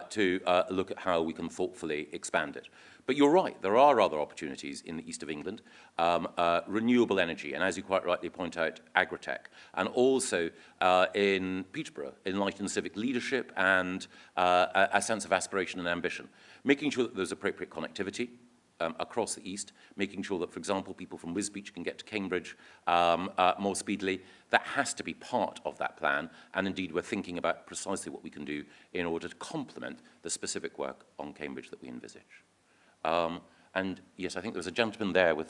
to look at how we can thoughtfully expand it. But you're right, there are other opportunities in the east of England, renewable energy, and as you quite rightly point out, agritech, and also in Peterborough, enlightened civic leadership and a sense of aspiration and ambition, making sure that there's appropriate connectivity across the east, making sure that, for example, people from Wisbech can get to Cambridge more speedily. That has to be part of that plan, and indeed we're thinking about precisely what we can do in order to complement the specific work on Cambridge that we envisage. And yes, I think there was a gentleman there with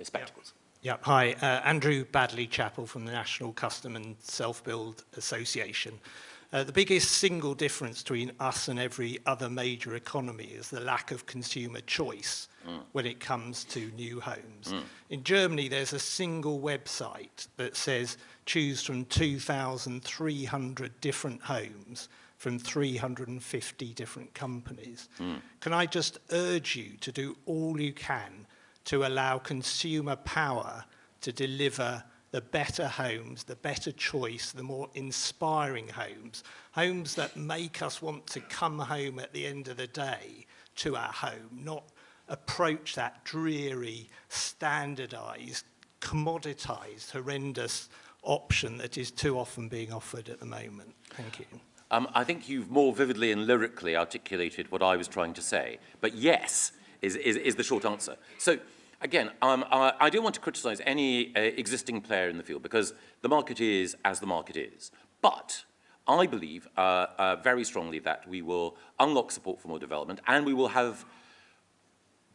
spectacles. Yeah, hi, Andrew Badley-Chappell from the National Custom and Self-Build Association. The biggest single difference between us and every other major economy is the lack of consumer choice when it comes to new homes. In Germany, there's a single website that says choose from 2,300 different homes from 350 different companies. Can I just urge you to do all you can to allow consumer power to deliver the better homes, the better choice, the more inspiring homes, homes that make us want to come home at the end of the day to our home, not approach that dreary, standardised, commoditised, horrendous option that is too often being offered at the moment. Thank you. I think you've more vividly and lyrically articulated what I was trying to say, but yes is the short answer. So, again, I don't want to criticise any existing player in the field because the market is as the market is. But I believe very strongly that we will unlock support for more development and we will have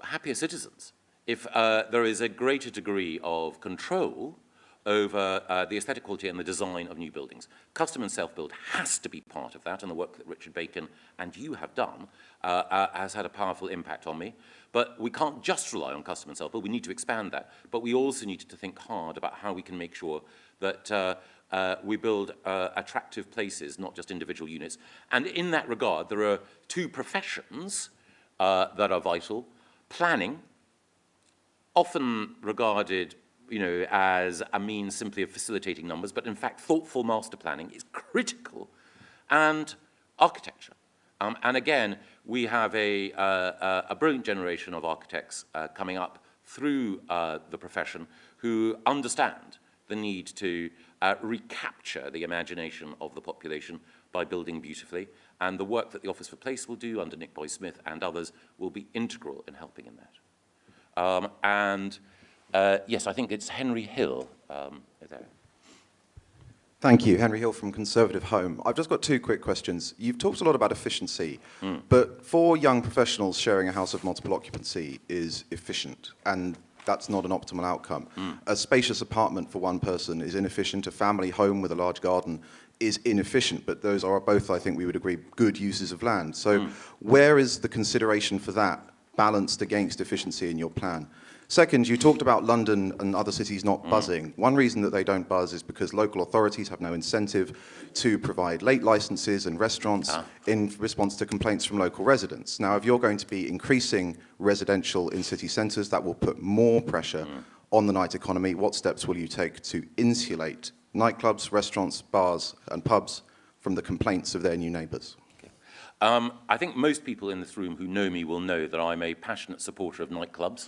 happier citizens if there is a greater degree of control over the aesthetic quality and the design of new buildings. Custom and self-build has to be part of that, and the work that Richard Bacon and you have done has had a powerful impact on me. But we can't just rely on custom and self-build, we need to expand that. But we also need to think hard about how we can make sure that we build attractive places, not just individual units. And in that regard, there are two professions that are vital. Planning, often regarded as a means simply of facilitating numbers, but in fact, thoughtful master planning is critical, and architecture. And again, we have a brilliant generation of architects coming up through the profession who understand the need to recapture the imagination of the population by building beautifully, and the work that the Office for Place will do under Nick Boy-Smith and others will be integral in helping in that. Yes, I think it's Henry Hill there. Thank you. Henry Hill from Conservative Home. I've just got two quick questions. You've talked a lot about efficiency, but for young professionals, sharing a house of multiple occupancy is efficient, and that's not an optimal outcome. A spacious apartment for one person is inefficient. A family home with a large garden is inefficient, but those are both, I think we would agree, good uses of land. So where is the consideration for that balanced against efficiency in your plan? Second, you talked about London and other cities not buzzing. One reason that they don't buzz is because local authorities have no incentive to provide late licenses and restaurants in response to complaints from local residents. Now, if you're going to be increasing residential in city centres, that will put more pressure on the night economy. What steps will you take to insulate nightclubs, restaurants, bars and pubs from the complaints of their new neighbours? I think most people in this room who know me will know that I'm a passionate supporter of nightclubs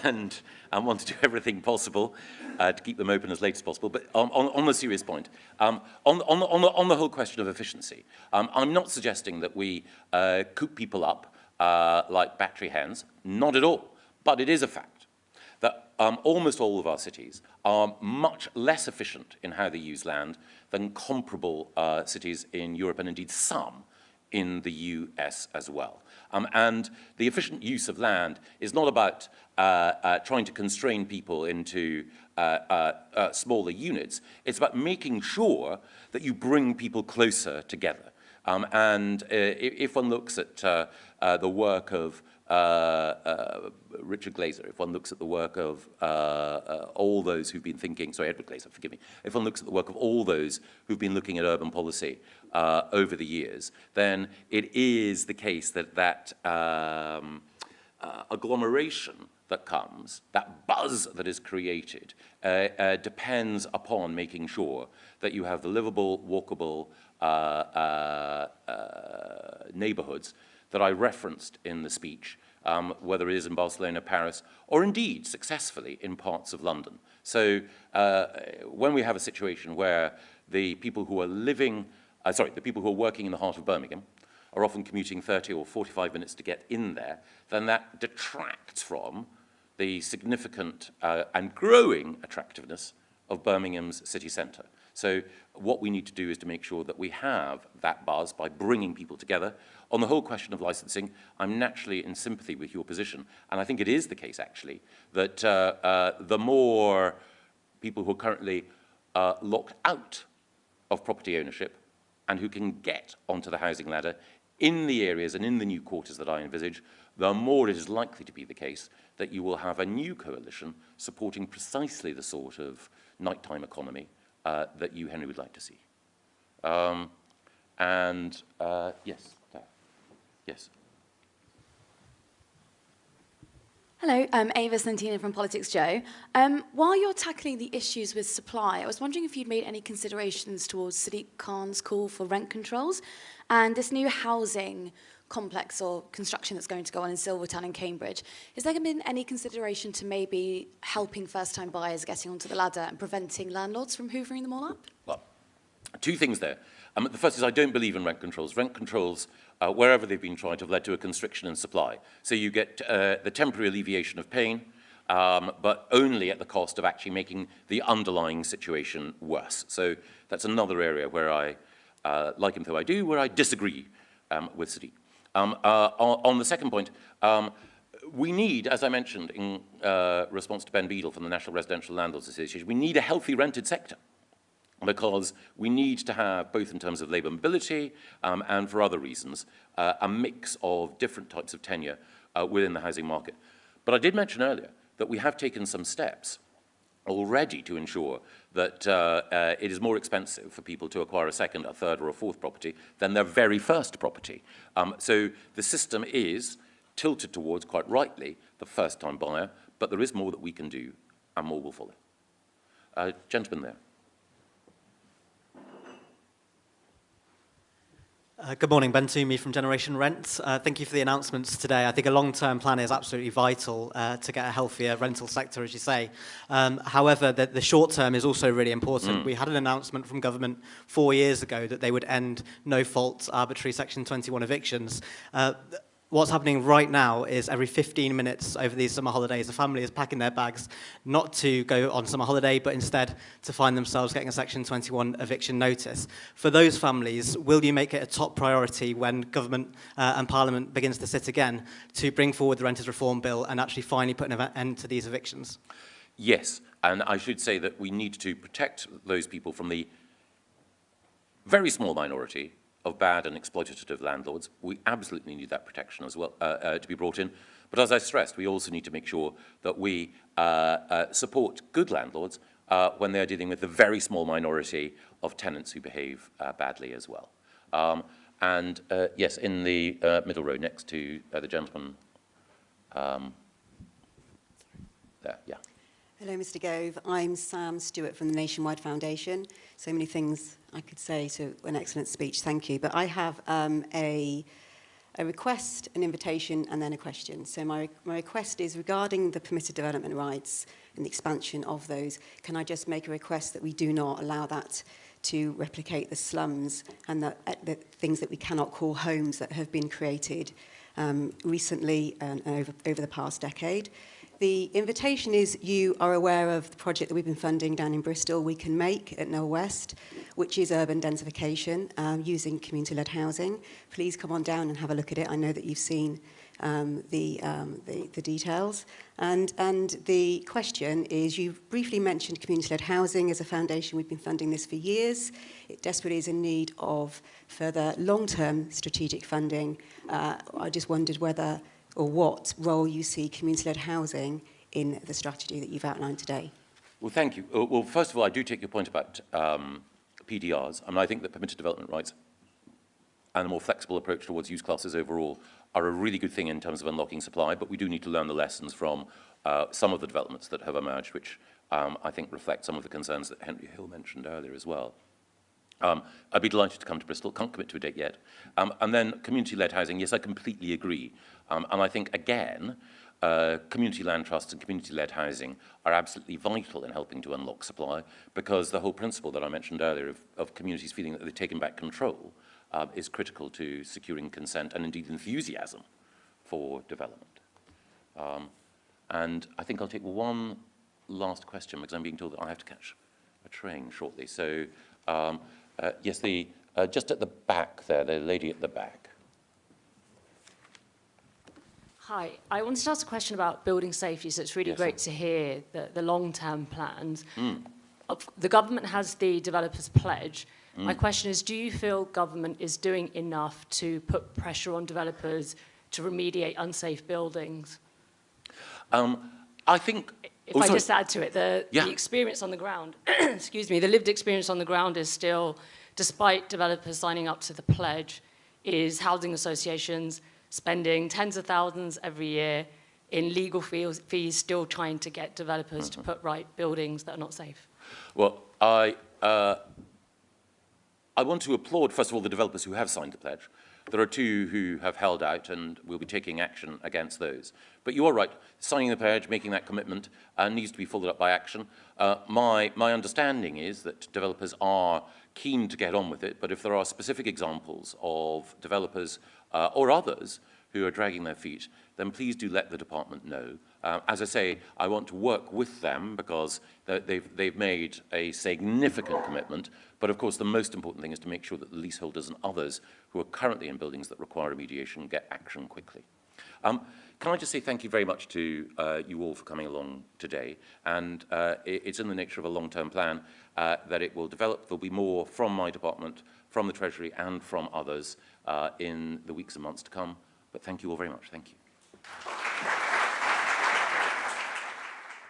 and want to do everything possible to keep them open as late as possible. But on a serious point, on the whole question of efficiency, I'm not suggesting that we coop people up like battery hens, not at all. But it is a fact that almost all of our cities are much less efficient in how they use land than comparable cities in Europe, and indeed some in the US as well. And the efficient use of land is not about trying to constrain people into smaller units. It's about making sure that you bring people closer together. And if one looks at the work of Richard Glaser, if one looks at the work of all those who've been thinking, sorry, Edward Glaser, forgive me, if one looks at the work of all those who've been looking at urban policy over the years, then it is the case that that agglomeration that comes, that buzz that is created, depends upon making sure that you have the livable, walkable neighborhoods that I referenced in the speech, whether it is in Barcelona, Paris, or indeed successfully in parts of London. So when we have a situation where the people who are living, the people who are working in the heart of Birmingham are often commuting 30 or 45 minutes to get in there, then that detracts from the significant and growing attractiveness of Birmingham's city centre. So what we need to do is to make sure that we have that buzz by bringing people together. On the whole question of licensing, I'm naturally in sympathy with your position, and I think it is the case, actually, that the more people who are currently locked out of property ownership and who can get onto the housing ladder in the areas and in the new quarters that I envisage, the more it is likely to be the case that you will have a new coalition supporting precisely the sort of nighttime economy that you, Henry, would like to see. Yes, there. Yes. Hello, I'm Ava Santina from Politics Joe. While you're tackling the issues with supply, I was wondering if you'd made any considerations towards Sadiq Khan's call for rent controls and this new housing complex or construction that's going to go on in Silvertown and Cambridge. Has there been any consideration to maybe helping first-time buyers getting onto the ladder and preventing landlords from hoovering them all up? Well, two things there. The first is I don't believe in rent controls. Rent controls, wherever they've been tried, have led to a constriction in supply. So you get the temporary alleviation of pain, but only at the cost of actually making the underlying situation worse. So that's another area where I, like him though I do, where I disagree with Sadiq. On the second point, we need, as I mentioned in response to Ben Beadle from the National Residential Landlords Association, we need a healthy rented sector, because we need to have, both in terms of labour mobility and for other reasons, a mix of different types of tenure within the housing market. But I did mention earlier that we have taken some steps already to ensure that it is more expensive for people to acquire a second, a third or a fourth property than their very first property. So the system is tilted towards, quite rightly, the first-time buyer, but there is more that we can do and more will follow. Gentleman there. Good morning, Ben Toomey from Generation Rent. Thank you for the announcements today. I think a long-term plan is absolutely vital to get a healthier rental sector, as you say. However, the short term is also really important. We had an announcement from government 4 years ago that they would end no-fault arbitrary Section 21 evictions. What's happening right now is every 15 minutes over these summer holidays, a family is packing their bags not to go on summer holiday, but instead to find themselves getting a Section 21 eviction notice. For those families, will you make it a top priority when government and Parliament begins to sit again to bring forward the Renters Reform Bill and actually finally put an end to these evictions? Yes, and I should say that we need to protect those people from the very small minority of bad and exploitative landlords. We absolutely need that protection as well to be brought in. But as I stressed, we also need to make sure that we support good landlords when they are dealing with the very small minority of tenants who behave badly as well. Yes, in the middle row next to the gentleman there, yeah. Hello, Mr. Gove. I'm Sam Stewart from the Nationwide Foundation. So many things I could say, so an excellent speech, thank you. But I have a request, an invitation, and then a question. So my request is regarding the permitted development rights and the expansion of those. Can I just make a request that we do not allow that to replicate the slums and the things that we cannot call homes that have been created recently and over the past decade? The invitation is you are aware of the project that we've been funding down in Bristol, We Can Make at Knoll West, which is urban densification using community-led housing. Please come on down and have a look at it. I know that you've seen the details. And the question is, you've briefly mentioned community-led housing as a foundation. We've been funding this for years. It desperately is in need of further long-term strategic funding. I just wondered whether or what role you see community-led housing in the strategy that you've outlined today. Well, thank you. Well, first of all, I do take your point about PDRs. I mean, I think that permitted development rights and a more flexible approach towards use classes overall are a really good thing in terms of unlocking supply, but we do need to learn the lessons from some of the developments that have emerged, which I think reflect some of the concerns that Henry Hill mentioned earlier as well. I'd be delighted to come to Bristol, can't commit to a date yet. And then community-led housing, yes, I completely agree. And I think, again, community land trusts and community-led housing are absolutely vital in helping to unlock supply, because the whole principle that I mentioned earlier of communities feeling that they've taken back control is critical to securing consent and indeed enthusiasm for development. And I think I'll take one last question, because I'm being told that I have to catch a train shortly. So, yes, just at the back there, the lady at the back. Hi, I wanted to ask a question about building safety. So it's really great to hear the long-term plans. The government has the developers' pledge. My question is, do you feel government is doing enough to put pressure on developers to remediate unsafe buildings? I think... If I just add to it, the Yeah. experience on the ground, excuse me, the lived experience on the ground is still, despite developers signing up to the pledge, is housing associations spending tens of thousands every year in legal fees still trying to get developers to put right buildings that are not safe. Well, I want to applaud, first of all, the developers who have signed the pledge. There are two who have held out, and we'll be taking action against those. But you are right, signing the pledge, making that commitment, needs to be followed up by action. My understanding is that developers are keen to get on with it, but if there are specific examples of developers or others who are dragging their feet, then please do let the department know. As I say, I want to work with them because they've made a significant commitment, but of course the most important thing is to make sure that the leaseholders and others who are currently in buildings that require remediation get action quickly. Can I just say thank you very much to you all for coming along today, and it's in the nature of a long-term plan that it will develop. There'll be more from my department, from the Treasury and from others in the weeks and months to come, but thank you all very much. Thank you.